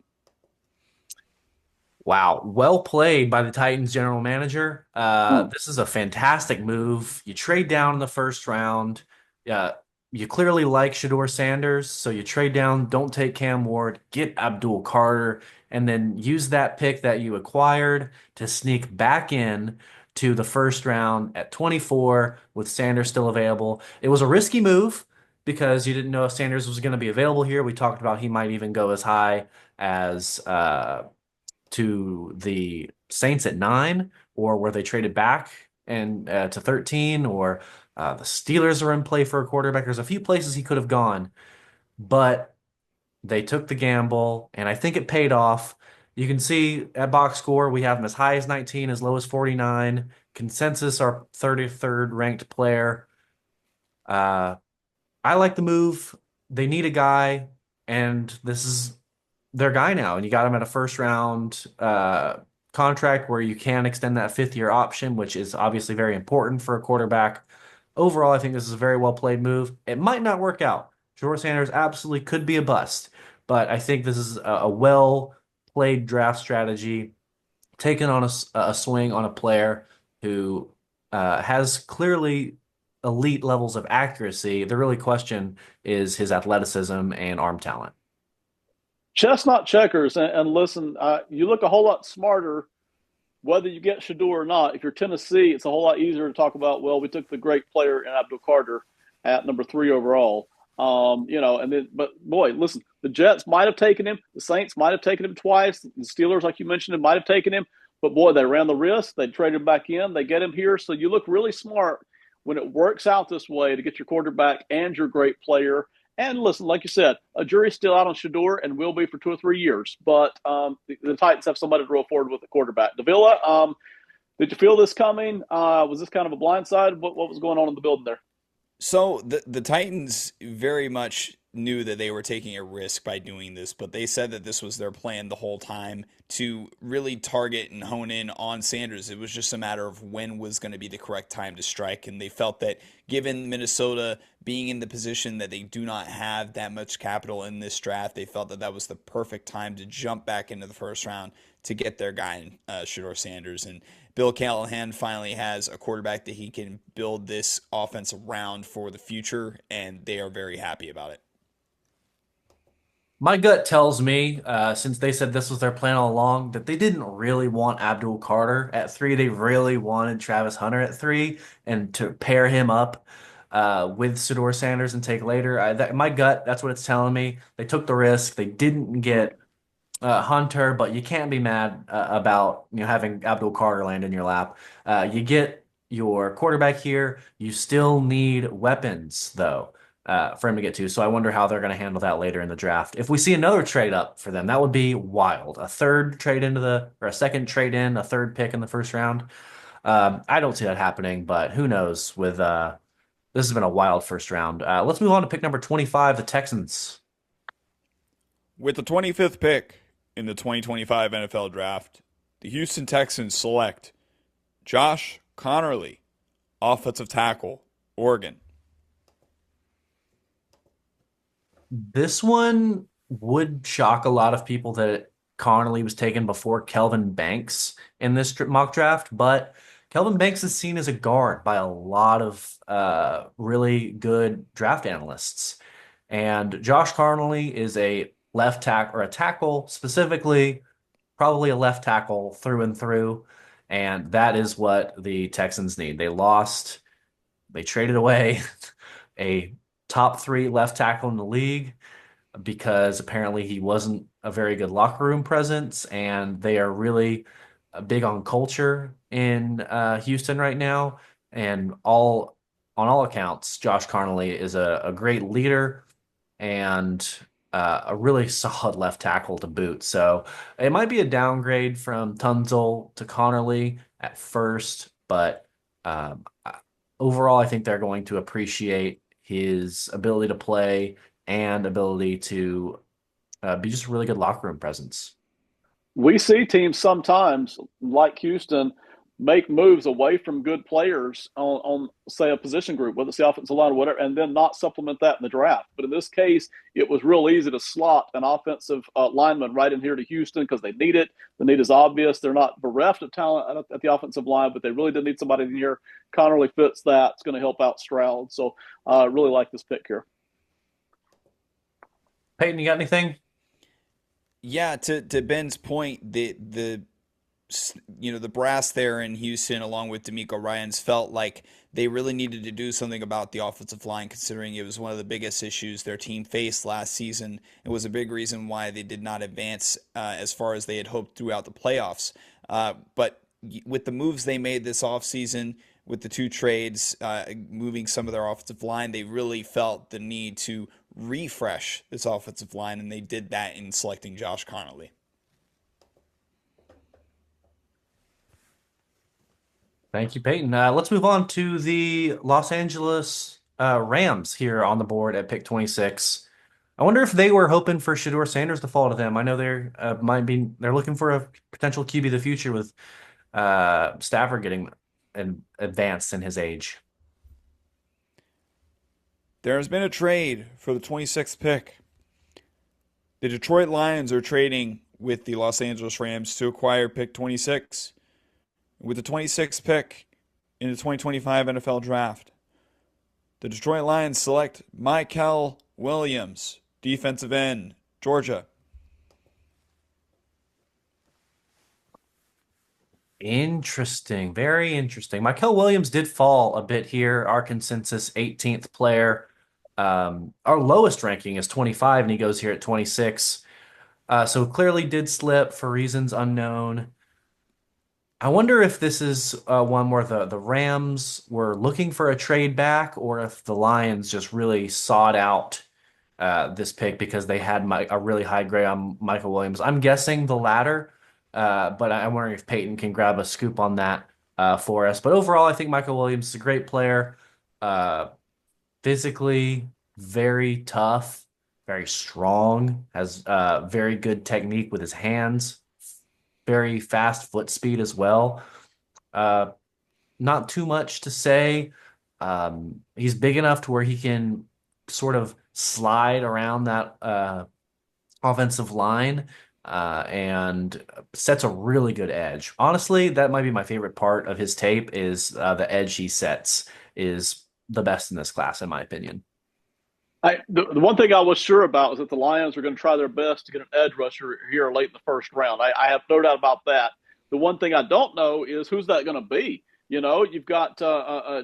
Wow. Well played by the Titans general manager. Hmm. This is a fantastic move. You trade down in the first round. You clearly like Shedeur Sanders, so you trade down, don't take Cam Ward, get Abdul Carter, and then use that pick that you acquired to sneak back in to the first round at 24 with Sanders still available. It was a risky move because you didn't know if Sanders was going to be available here. We talked about he might even go as high as to the Saints at 9, or were they traded back and to 13, or the Steelers are in play for a quarterback. There's a few places he could have gone, but they took the gamble, and I think it paid off. You can see at box score, we have him as high as 19, as low as 49. Consensus, our 33rd ranked player. Uh, I like the move. They need a guy, and this is their guy now. And you got him at a first round contract where you can extend that fifth year option, which is obviously very important for a quarterback. Overall, I think this is a very well played move. It might not work out. George Sanders absolutely could be a bust, but I think this is a well played draft strategy, taking on a swing on a player who has clearly elite levels of accuracy. The really question is his athleticism and arm talent. Chestnut checkers, and listen, you look a whole lot smarter whether you get Shador or not. If you're Tennessee, it's a whole lot easier to talk about. Well, we took the great player in Abdul Carter at number 3 overall. And then, but boy, listen, the Jets might have taken him. The Saints might have taken him twice. The Steelers, like you mentioned, might have taken him. But boy, they ran the risk. They traded him back in. They get him here. So you look really smart when it works out this way to get your quarterback and your great player. And listen, like you said, a jury's still out on Shador and will be for 2 or 3 years. But the Titans have somebody to roll forward with the quarterback. Davila, did you feel this coming? Was this kind of a blindside? What was going on in the building there? So the Titans very much knew that they were taking a risk by doing this, but they said that this was their plan the whole time to really target and hone in on Sanders. It was just a matter of when was going to be the correct time to strike, and they felt that given Minnesota being in the position that they do not have that much capital in this draft, they felt that that was the perfect time to jump back into the first round to get their guy, Shador Sanders. And Bill Callahan finally has a quarterback that he can build this offense around for the future, and they are very happy about it. My gut tells me, since they said this was their plan all along, that they didn't really want Abdul Carter at 3. They really wanted Travis Hunter at 3 and to pair him up with Shedeur Sanders and take later. My gut, that's what it's telling me. They took the risk. They didn't get Hunter, but you can't be mad about having Abdul Carter land in your lap. You get your quarterback here. You still need weapons, though, for him to get to. So I wonder how they're going to handle that later in the draft. If we see another trade up for them, that would be wild. A third trade into or a second trade in, a third pick in the first round. I don't see that happening, but who knows? This has been a wild first round. Let's move on to pick number 25, the Texans. With the 25th pick in the 2025 NFL Draft, the Houston Texans select Josh Conerly, offensive tackle, Oregon. This one would shock a lot of people that Connolly was taken before Kelvin Banks in this mock draft, but Kelvin Banks is seen as a guard by a lot of really good draft analysts. And Josh Connolly is a left tackle or a tackle specifically, probably a left tackle through and through. And that is what the Texans need. They traded away a top 3 left tackle in the league because apparently he wasn't a very good locker room presence, and they are really big on culture in Houston right now. And on all accounts, Josh Connolly is a great leader and a really solid left tackle to boot. So it might be a downgrade from Tunzel to Connolly at first, but overall, I think they're going to appreciate his ability to play and ability to be just a really good locker room presence. We see teams sometimes, like Houston, make moves away from good players on say, a position group, whether it's the offensive line or whatever, and then not supplement that in the draft. But in this case, it was real easy to slot an offensive lineman right in here to Houston because they need it. The need is obvious. They're not bereft of talent at the offensive line, but they really did need somebody in here. Connerly fits that. It's going to help out Stroud. So I really like this pick here. Peyton, you got anything? Yeah, to Ben's point, the brass there in Houston, along with D'Amico Ryans, felt like they really needed to do something about the offensive line, considering it was one of the biggest issues their team faced last season. It was a big reason why they did not advance as far as they had hoped throughout the playoffs. But with the moves they made this offseason, with the 2 trades, moving some of their offensive line, they really felt the need to refresh this offensive line, and they did that in selecting Josh Connolly. Thank you, Peyton. Let's move on to the Los Angeles Rams here on the board at pick 26. I wonder if they were hoping for Shedeur Sanders to fall to them. I know they're looking for a potential QB of the future with Stafford getting advanced in his age. There has been a trade for the 26th pick. The Detroit Lions are trading with the Los Angeles Rams to acquire pick 26. With the 26th pick in the 2025 NFL Draft, the Detroit Lions select Mykel Williams, defensive end, Georgia. Interesting. Very interesting. Michael Williams did fall a bit here. Our consensus 18th player. Our lowest ranking is 25, and he goes here at 26. So clearly did slip for reasons unknown. I wonder if this is one where the Rams were looking for a trade back, or if the Lions just really sought out this pick because they had a really high grade on Michael Williams. I'm guessing the latter, but I'm wondering if Peyton can grab a scoop on that for us. But overall, I think Michael Williams is a great player. Uh, Physically very tough, very strong, has very good technique with his hands, very fast foot speed as well. Uh, Not too much to say. He's big enough to where he can sort of slide around that offensive line and sets a really good edge. Honestly, that might be my favorite part of his tape is the edge he sets is the best in this class, in my opinion. The one thing I was sure about was that the Lions are going to try their best to get an edge rusher here late in the first round. I have no doubt about that. The one thing I don't know is who's that going to be. You know, you've got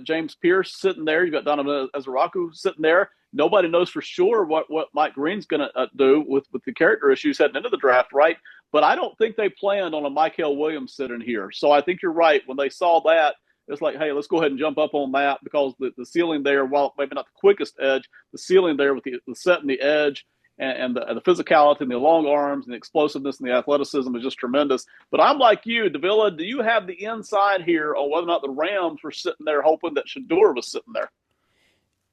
James Pierce sitting there. You've got Donovan Ezaraku sitting there. Nobody knows for sure what Mike Green's going to do with the character issues heading into the draft, right? But I don't think they planned on a Mykel Williams sitting here. So I think you're right. When they saw that, it's like, hey, let's go ahead and jump up on that because the ceiling there, while maybe not the quickest edge, the ceiling there with the set and the edge and the physicality and the long arms and the explosiveness and the athleticism is just tremendous. But I'm like you, Davila, do you have the inside here on whether or not the Rams were sitting there hoping that Shedeur was sitting there?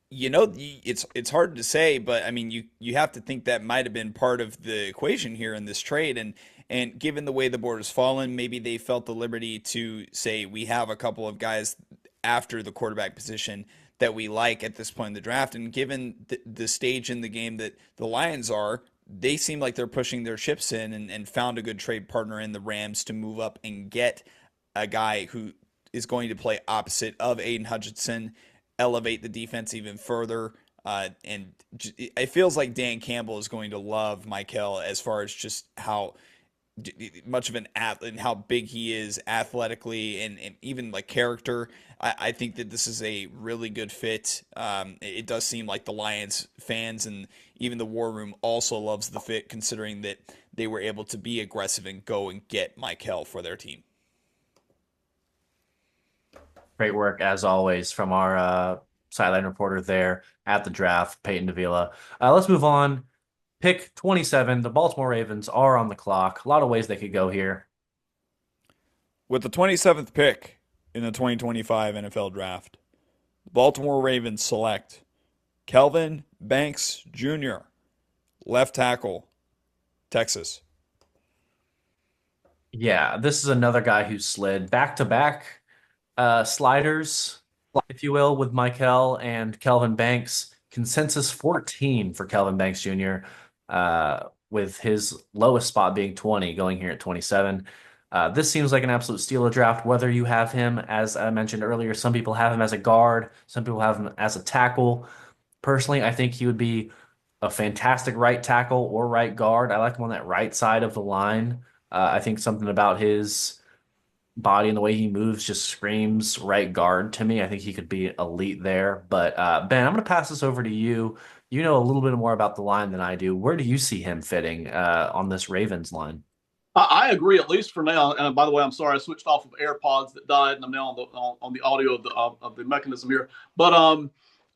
You know, it's hard to say, but I mean, you have to think that might have been part of the equation here in this trade, and given the way the board has fallen, maybe they felt the liberty to say we have a couple of guys after the quarterback position that we like at this point in the draft, and given the stage in the game that the Lions are, they seem like they're pushing their chips in and found a good trade partner in the Rams to move up and get a guy who is going to play opposite of Aiden Hutchinson, elevate the defense even further. And it feels like Dan Campbell is going to love Mykel as far as just how much of an athlete and how big he is athletically and even like character. I think that this is a really good fit. It does seem like the Lions fans and even the War Room also loves the fit, considering that they were able to be aggressive and go and get Mykel for their team. Great work as always from our sideline reporter there at the draft, Peyton Davila. Let's move on. Pick 27. The Baltimore Ravens are on the clock. A lot of ways they could go here. With the 27th pick in the 2025 NFL Draft, the Baltimore Ravens select Kelvin Banks Jr., left tackle, Texas. Yeah, this is another guy who slid back-to-back sliders, if you will, with Michael and Kelvin Banks. Consensus 14 for Kelvin Banks Jr., with his lowest spot being 20, going here at 27. This seems like an absolute steal of draft, whether you have him, as I mentioned earlier, some people have him as a guard, some people have him as a tackle. Personally, I think he would be a fantastic right tackle or right guard. I like him on that right side of the line. I think something about his body and the way he moves just screams right guard to me. I think he could be elite there. But Ben, I'm going to pass this over to you. You know a little bit more about the line than I do. Where do you see him fitting on this Ravens line? I agree, at least for now. And by the way, I'm sorry I switched off of AirPods that died, and I'm now on the audio of the mechanism here. But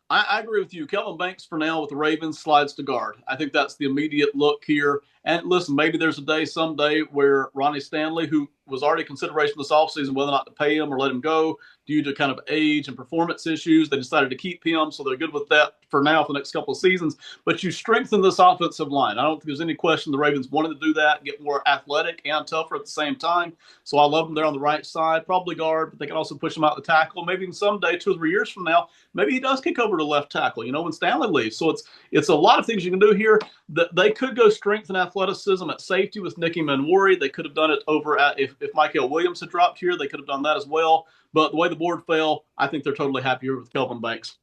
I agree with you. Kelvin Banks for now with the Ravens slides to guard. I think that's the immediate look here. And listen, maybe there's a day someday where Ronnie Stanley, who was already a consideration this offseason whether or not to pay him or let him go due to kind of age and performance issues. They decided to keep him, so they're good with that for now for the next couple of seasons. But you strengthen this offensive line. I don't think there's any question the Ravens wanted to do that, get more athletic and tougher at the same time. So I love them there on the right side, probably guard, but they can also push him out the tackle. Maybe someday, 2 or 3 years from now, maybe he does kick over to left tackle, when Stanley leaves. So it's a lot of things you can do here. They could go strength and athleticism at safety with Nicky Manwari. They could have done it over at if Michael Williams had dropped here, they could have done that as well. But the way the board fell, I think they're totally happy with Kelvin Banks.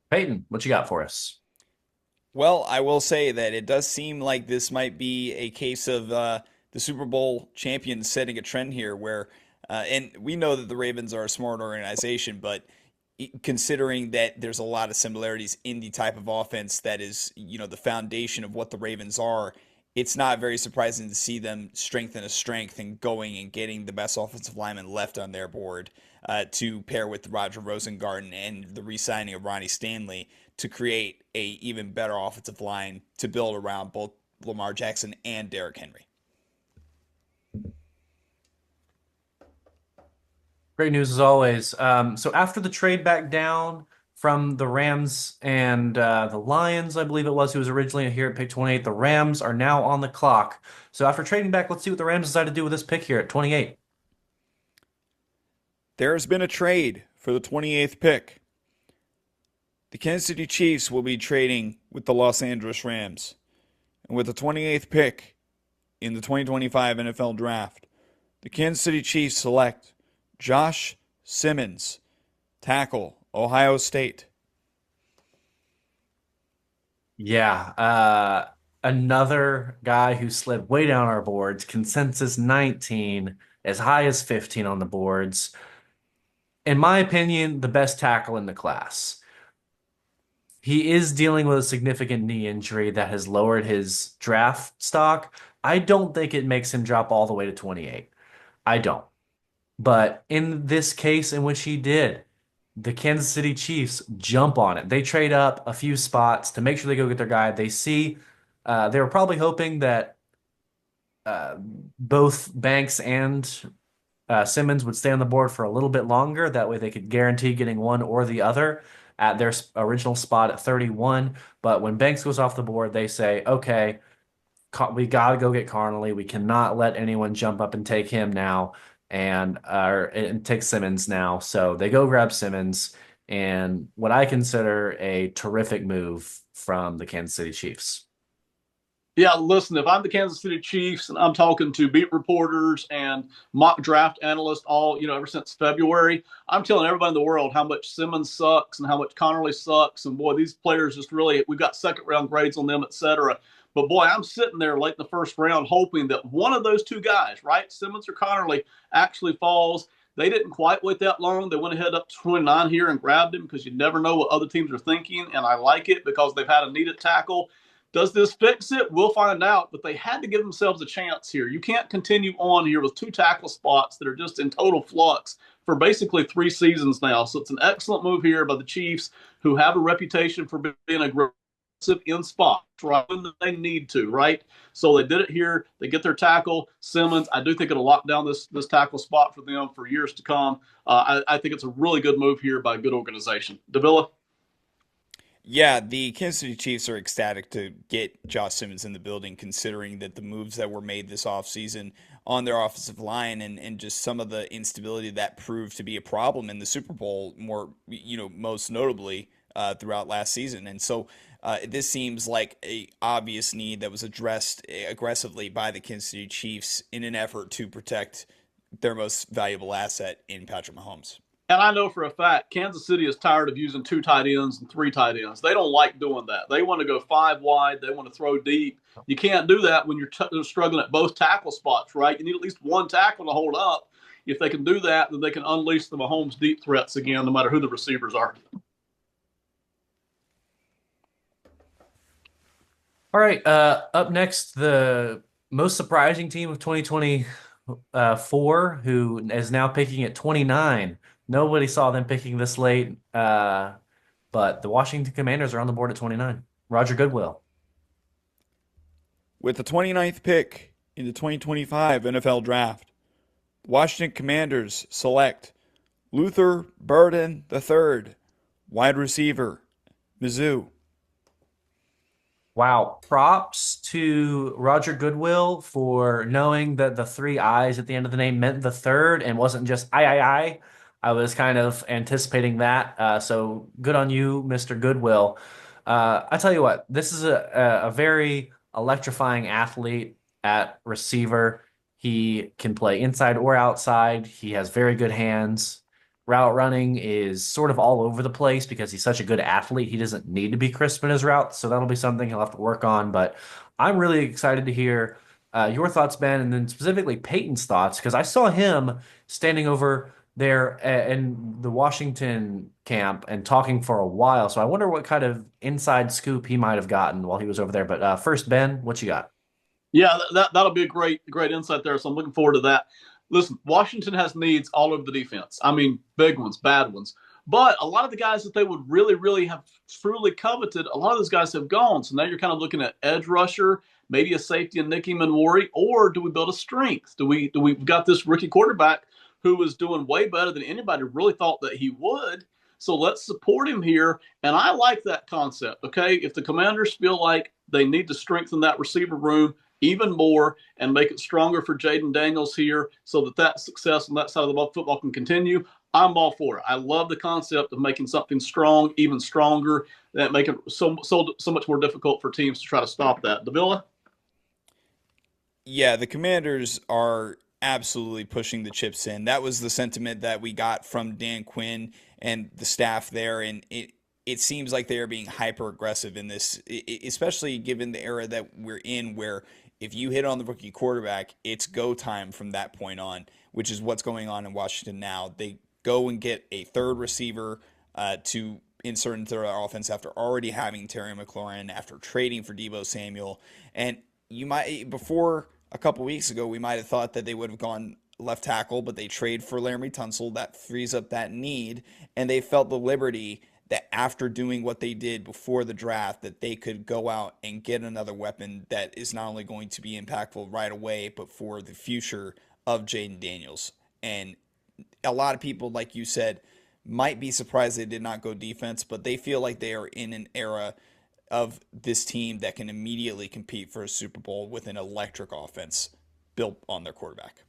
Peyton, what you got for us? Well, I will say that it does seem like this might be a case of the Super Bowl champions setting a trend here where, and we know that the Ravens are a smart organization, but considering that there's a lot of similarities in the type of offense that is, the foundation of what the Ravens are, it's not very surprising to see them strengthen a strength and going and getting the best offensive lineman left on their board to pair with Roger Rosengarten and the re-signing of Ronnie Stanley to create a even better offensive line to build around both Lamar Jackson and Derrick Henry. Great news as always. So after the trade back down from the Rams and the Lions, I believe it was, who was originally here at pick 28, the Rams are now on the clock. So after trading back, let's see what the Rams decide to do with this pick here at 28. There has been a trade for the 28th pick. The Kansas City Chiefs will be trading with the Los Angeles Rams. And with the 28th pick in the 2025 NFL Draft, the Kansas City Chiefs select Josh Simmons, tackle, Ohio State. Yeah, another guy who slid way down our boards, consensus 19, as high as 15 on the boards. In my opinion, the best tackle in the class. He is dealing with a significant knee injury that has lowered his draft stock. I don't think it makes him drop all the way to 28. I don't. But in this case in which he did, the Kansas City Chiefs jump on it. They trade up a few spots to make sure they go get their guy. They see they were probably hoping that both Banks and Simmons would stay on the board for a little bit longer. That way they could guarantee getting one or the other at their original spot at 31. But when Banks goes off the board, they say, okay, we got to go get Connolly. We cannot let anyone jump up and take him now and take Simmons now. So they go grab Simmons, and what I consider a terrific move from the Kansas City Chiefs. Yeah, listen, if I'm the Kansas City Chiefs and I'm talking to beat reporters and mock draft analysts all, ever since February, I'm telling everybody in the world how much Simmons sucks and how much Connolly sucks. And boy, these players just really, we've got second round grades on them, et cetera. But boy, I'm sitting there late in the first round hoping that one of those two guys, right, Simmons or Connolly, actually falls. They didn't quite wait that long. They went ahead up to 29 here and grabbed him because you never know what other teams are thinking. And I like it because they've had a needed tackle. Does this fix it? We'll find out, but they had to give themselves a chance here. You can't continue on here with two tackle spots that are just in total flux for basically 3 seasons now. So it's an excellent move here by the Chiefs, who have a reputation for being aggressive in spots, right, when they need to, right? So they did it here. They get their tackle, Simmons. I do think it'll lock down this tackle spot for them for years to come. I think it's a really good move here by a good organization. Davila? Yeah, the Kansas City Chiefs are ecstatic to get Josh Simmons in the building, considering that the moves that were made this offseason on their offensive line and just some of the instability that proved to be a problem in the Super Bowl, most notably throughout last season. And so this seems like a obvious need that was addressed aggressively by the Kansas City Chiefs in an effort to protect their most valuable asset in Patrick Mahomes. And I know for a fact Kansas City is tired of using 2 tight ends and 3 tight ends. They don't like doing that. They want to go 5 wide. They want to throw deep. You can't do that when you're struggling at both tackle spots, right? You need at least one tackle to hold up. If they can do that, then they can unleash the Mahomes deep threats again, no matter who the receivers are. All right, up next, the most surprising team of 2024, who is now picking at 29. Nobody saw them picking this late, but the Washington Commanders are on the board at 29. Roger Goodwill. With the 29th pick in the 2025 NFL Draft, the Washington Commanders select Luther Burden III, wide receiver, Mizzou. Wow. Props to Roger Goodwill for knowing that the three I's at the end of the name meant the third and wasn't just I. I was kind of anticipating that. So good on you, Mr. Goodwill. I tell you what, this is a very electrifying athlete at receiver. He can play inside or outside. He has very good hands. Route running is sort of all over the place because he's such a good athlete. He doesn't need to be crisp in his routes, so that'll be something he'll have to work on. But I'm really excited to hear your thoughts, Ben, and then specifically Peyton's thoughts because I saw him standing over there in the Washington camp and talking for a while. So I wonder what kind of inside scoop he might have gotten while he was over there. But first, Ben, what you got? Yeah, that'll be a great insight there. So I'm looking forward to that. Listen, Washington has needs all over the defense. I mean, big ones, bad ones. But a lot of the guys that they would really have truly coveted, a lot of those guys have gone. So now you're kind of looking at edge rusher, maybe a safety in Nicky Manwari, or do we build a strength? We've got this rookie quarterback who is doing way better than anybody really thought that he would. So let's support him here. And I like that concept. Okay. If the Commanders feel like they need to strengthen that receiver room even more and make it stronger for Jayden Daniels here so that success on that side of the ball football can continue, I'm all for it. I love the concept of making something strong even stronger, that make it so much more difficult for teams to try to stop that. Davila? Yeah, the Commanders are absolutely pushing the chips in. That was the sentiment that we got from Dan Quinn and the staff there, and it seems like they are being hyper aggressive in this, especially given the era that we're in, where if you hit on the rookie quarterback, it's go time from that point on, which is what's going on in Washington now. They go and get a third receiver to insert into their offense after already having Terry McLaurin, after trading for Deebo Samuel. And you might, before a couple weeks ago, we might have thought that they would have gone left tackle, but they trade for Laramie Tunsil. That frees up that need, and they felt the liberty that after doing what they did before the draft, that they could go out and get another weapon that is not only going to be impactful right away, but for the future of Jayden Daniels. And a lot of people, like you said, might be surprised they did not go defense, but they feel like they are in an era of this team that can immediately compete for a Super Bowl with an electric offense built on their quarterback.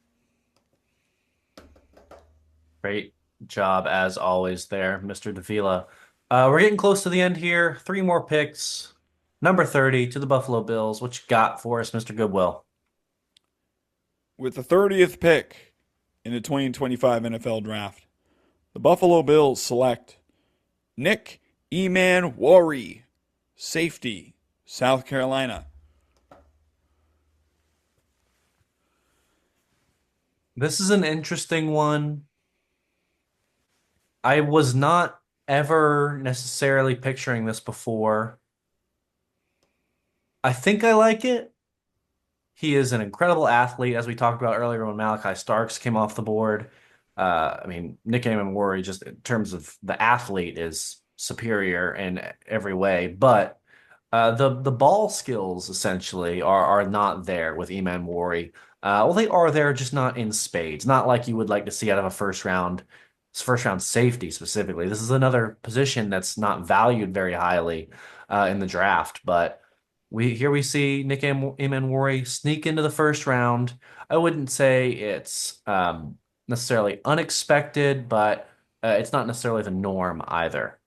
Great job as always there, Mr. Davila. We're getting close to the end here. Three more picks. Number 30 to the Buffalo Bills. What you got for us, Mr. Goodwill? With the 30th pick in the 2025 NFL Draft, the Buffalo Bills select Nick Emmanwori, safety, South Carolina. This is an interesting one. I was not ever necessarily picturing this before. I think I like it. He is an incredible athlete, as we talked about earlier when Malachi Starks came off the board. I mean, Nick Emmanwori, just in terms of the athlete, is superior in every way. But the ball skills essentially are not there with Emmanwori. Well, they are there, just not in spades. Not like you would like to see out of a first round safety specifically. This is another position that's not valued very highly in the draft, but we see Nick Emmanwori sneak into the first round. I wouldn't say it's necessarily unexpected, but it's not necessarily the norm either.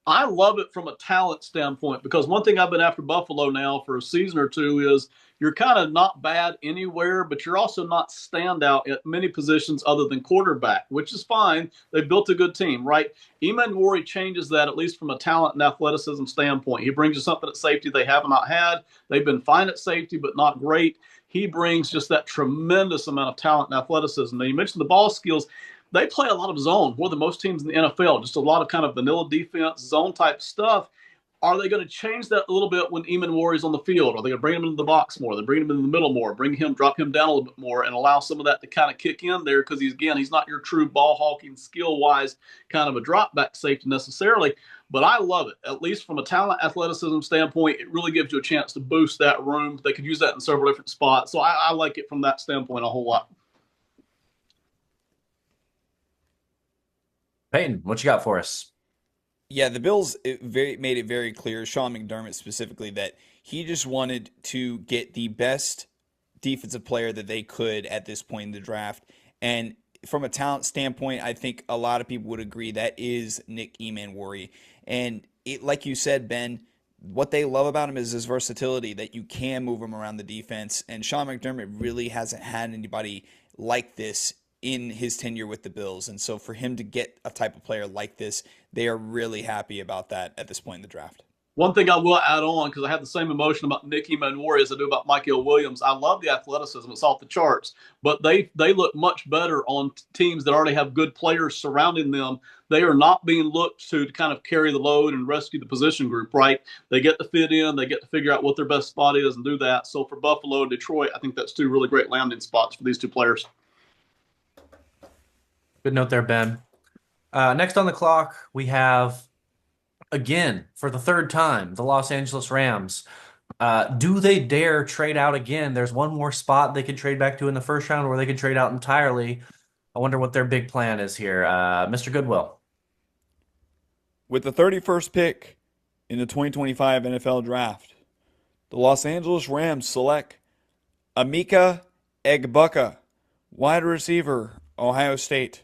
I love it from a talent standpoint because one thing I've been after Buffalo now for a season or two is you're kind of not bad anywhere, but you're also not standout at many positions other than quarterback, which is fine. They built a good team, right? Emmanwori changes that, at least from a talent and athleticism standpoint. He brings you something at safety they have not had. They've been fine at safety, but not great. He brings just that tremendous amount of talent and athleticism. Now, you mentioned the ball skills. They play a lot of zone, more than most teams in the NFL, just a lot of kind of vanilla defense, zone type stuff. Are they going to change that a little bit when Eamon Warrior's on the field? Are they going to bring him into the box more? They bring him in the middle more, drop him down a little bit more, and allow some of that to kind of kick in there because he's not your true ball hawking, skill wise kind of a drop back safety necessarily. But I love it. At least from a talent athleticism standpoint, it really gives you a chance to boost that room. They could use that in several different spots. So I like it from that standpoint a whole lot. Peyton, what you got for us? Yeah, the Bills made it very clear, Sean McDermott specifically, that he just wanted to get the best defensive player that they could at this point in the draft. And from a talent standpoint, I think a lot of people would agree that is Nick Emanwori. And like you said, Ben, what they love about him is his versatility, that you can move him around the defense. And Sean McDermott really hasn't had anybody like this in his tenure with the Bills. And so for him to get a type of player like this, they are really happy about that at this point in the draft. One thing I will add on, because I have the same emotion about Nick Emanwari as I do about Michael Williams. I love the athleticism; it's off the charts. But they look much better on teams that already have good players surrounding them. They are not being looked to kind of carry the load and rescue the position group. Right? They get to fit in, they get to figure out what their best spot is and do that. So for Buffalo and Detroit, I think that's two really great landing spots for these two players. Good note there, Ben. Next on the clock, we have, again, for the third time, the Los Angeles Rams. Do they dare trade out again? There's one more spot they could trade back to in the first round, or they could trade out entirely. I wonder what their big plan is here. Mr. Goodwill. With the 31st pick in the 2025 NFL Draft, the Los Angeles Rams select Emeka Egbuka, wide receiver, Ohio State.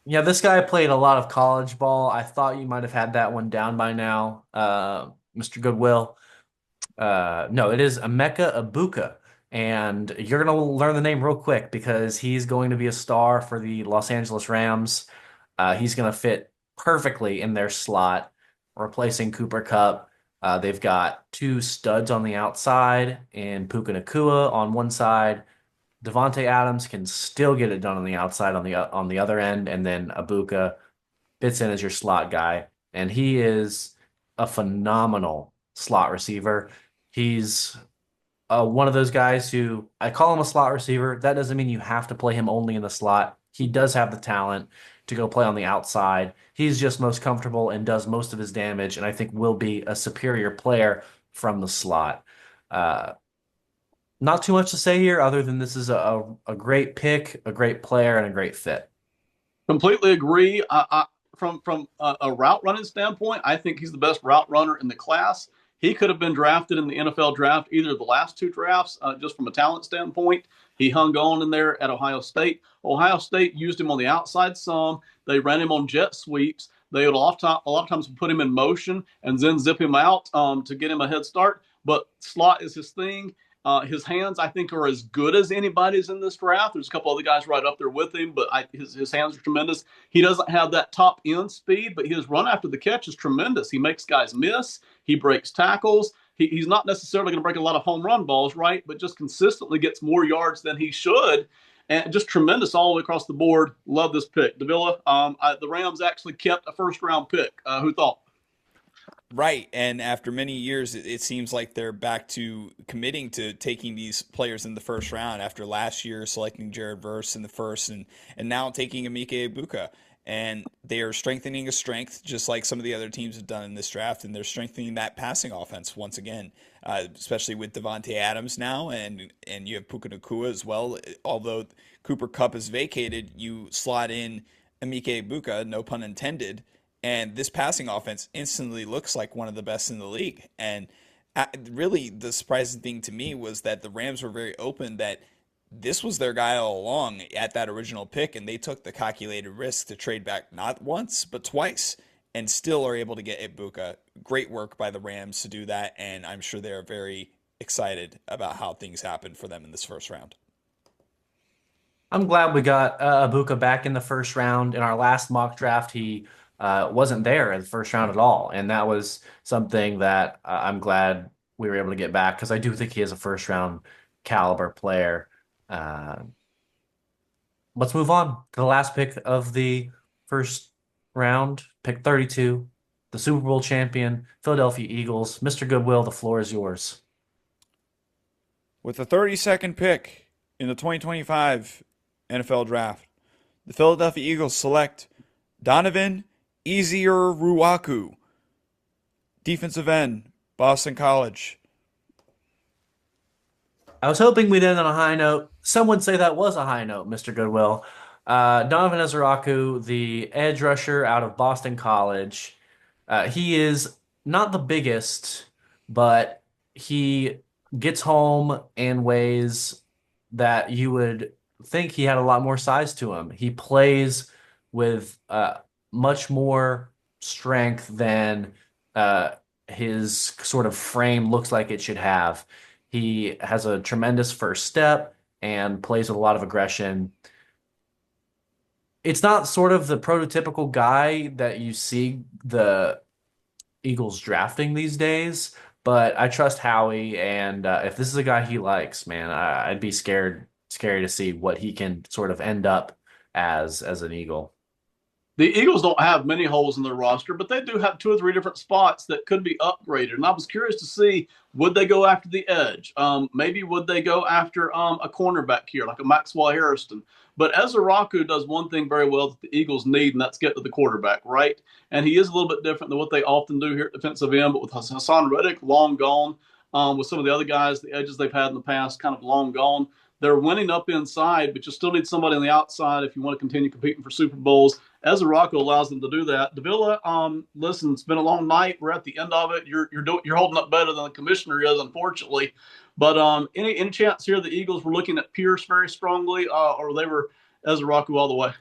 Yeah, this guy played a lot of college ball. I thought you might have had that one down by now, Mr. Goodwill. No, it is Emeka Ibuka. And you're going to learn the name real quick because he's going to be a star for the Los Angeles Rams. He's going to fit perfectly in their slot, replacing Cooper Kupp. They've got two studs on the outside and Puka Nacua on one side. Devontae Adams can still get it done on the outside on the other end, and then Ibuka fits in as your slot guy, and he is a phenomenal slot receiver. He's one of those guys who I call him a slot receiver. That doesn't mean you have to play him only in the slot. He does have the talent to go play on the outside. He's just most comfortable and does most of his damage, and I think will be a superior player from the slot. Not too much to say here other than this is a great pick, a great player, and a great fit. Completely agree. From a route running standpoint, I think he's the best route runner in the class. He could have been drafted in the NFL draft, either of the last two drafts, just from a talent standpoint. He hung on in there at Ohio State. Ohio State used him on the outside some. They ran him on jet sweeps. They would a lot of times put him in motion and then zip him out to get him a head start. But slot is his thing. His hands, I think, are as good as anybody's in this draft. There's a couple other guys right up there with him, but his hands are tremendous. He doesn't have that top end speed, but his run after the catch is tremendous. He makes guys miss. He breaks tackles. He's not necessarily going to break a lot of home run balls, right? But just consistently gets more yards than he should. And just tremendous all the way across the board. Love this pick. Davila, the Rams actually kept a first-round pick. Who thought? Right, and after many years, it seems like they're back to committing to taking these players in the first round. After last year selecting Jared Verse in the first, and now taking Emeka Egbuka, and they are strengthening a strength just like some of the other teams have done in this draft, and they're strengthening that passing offense once again, especially with Devontae Adams now, and you have Puka Nacua as well. Although Cooper Kupp is vacated, you slot in Emeka Egbuka, no pun intended. And this passing offense instantly looks like one of the best in the league. And really, the surprising thing to me was that the Rams were very open that this was their guy all along at that original pick, and they took the calculated risk to trade back not once, but twice, and still are able to get Ibuka. Great work by the Rams to do that, and I'm sure they're very excited about how things happen for them in this first round. I'm glad we got Ibuka back in the first round. In our last mock draft, he wasn't there in the first round at all. And that was something that I'm glad we were able to get back because I do think he is a first round caliber player. Let's move on to the last pick of the first round, pick 32. the Super Bowl champion, Philadelphia Eagles. Mr. Goodwill, the floor is yours. With the 32nd pick in the 2025 NFL Draft, the Philadelphia Eagles select Donovan Ezeiruaku, defensive end, Boston College. I was hoping we'd end on a high note. Some would say that was a high note, Mr. Goodwill. Donovan Ezraku, the edge rusher out of Boston College. He is not the biggest, but he gets home in ways that you would think he had a lot more size to him. He plays with much more strength than his sort of frame looks like it should have. He has a tremendous first step and plays with a lot of aggression. It's not sort of the prototypical guy that you see the Eagles drafting these days, but I trust Howie, and if this is a guy he likes, man, I'd be scary to see what he can sort of end up as an Eagle. The Eagles don't have many holes in their roster, but they do have two or three different spots that could be upgraded. And I was curious to see, would they go after the edge? Maybe would they go after a cornerback here, like a Maxwell Harrison? But Ezraku does one thing very well that the Eagles need, and that's get to the quarterback, right? And he is a little bit different than what they often do here at defensive end. But with Hassan Reddick long gone, with some of the other guys, the edges they've had in the past kind of long gone, they're winning up inside, but you still need somebody on the outside if you want to continue competing for Super Bowls. Ezraku allows them to do that. Davila, listen, it's been a long night. We're at the end of it. You're holding up better than the commissioner is, unfortunately. But any chance here the Eagles were looking at Pierce very strongly, or they were Ezraku all the way?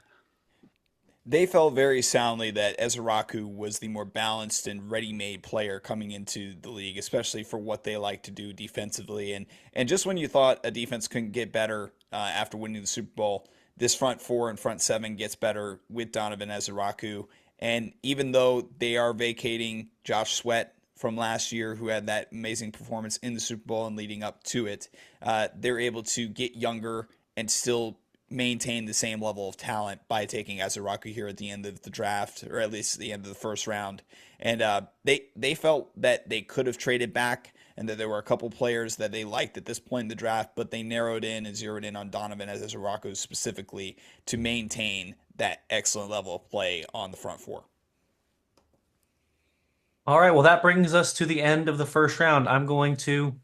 They felt very soundly that Ezraku was the more balanced and ready-made player coming into the league, especially for what they like to do defensively. And just when you thought a defense couldn't get better after winning the Super Bowl, this front four and front seven gets better with Donovan Ezraku. And even though they are vacating Josh Sweat from last year, who had that amazing performance in the Super Bowl and leading up to it, they're able to get younger and still maintain the same level of talent by taking Ezraku here at the end of the draft, or at least the end of the first round. And they felt that they could have traded back and that there were a couple players that they liked at this point in the draft, but they narrowed in and zeroed in on Donovan Ezraku specifically to maintain that excellent level of play on the front four. All right, well, that brings us to the end of the first round. I'm going to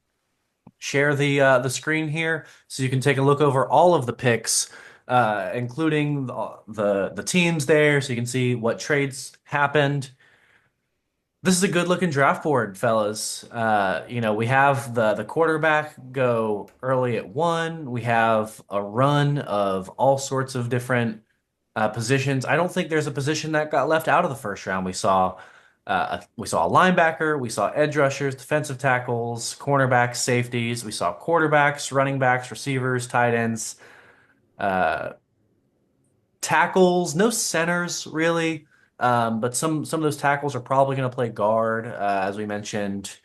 share the screen here so you can take a look over all of the picks, including the teams there, so you can see what trades happened. This is a good looking draft board, fellas. We have the quarterback go early at one. We have a run of all sorts of different positions. I don't think there's a position that got left out of the first round. We saw a linebacker, we saw edge rushers, defensive tackles, cornerbacks, safeties. We saw quarterbacks, running backs, receivers, tight ends, uh, tackles, no centers really. But some of those tackles are probably going to play guard, as we mentioned,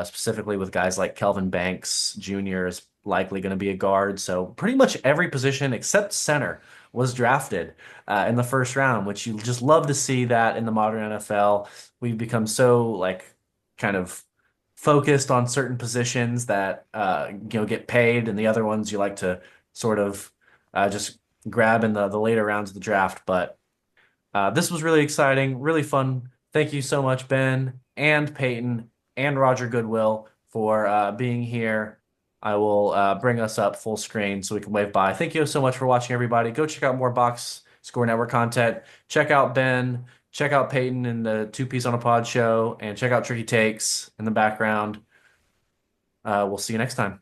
specifically with guys like Kelvin Banks Jr. is likely going to be a guard. So pretty much every position except center was drafted in the first round, which you just love to see that in the modern NFL. We've become so like kind of focused on certain positions that get paid, and the other ones you like to sort of just grab in the later rounds of the draft. But this was really exciting, really fun. Thank you so much, Ben and Peyton and Roger Goodwill, for being here. I will bring us up full screen so we can wave by. Thank you so much for watching, everybody. Go check out more Box Score Network content. Check out Ben. Check out Peyton and the Two Piece on a Pod show. And check out Tricky Takes in the background. We'll see you next time.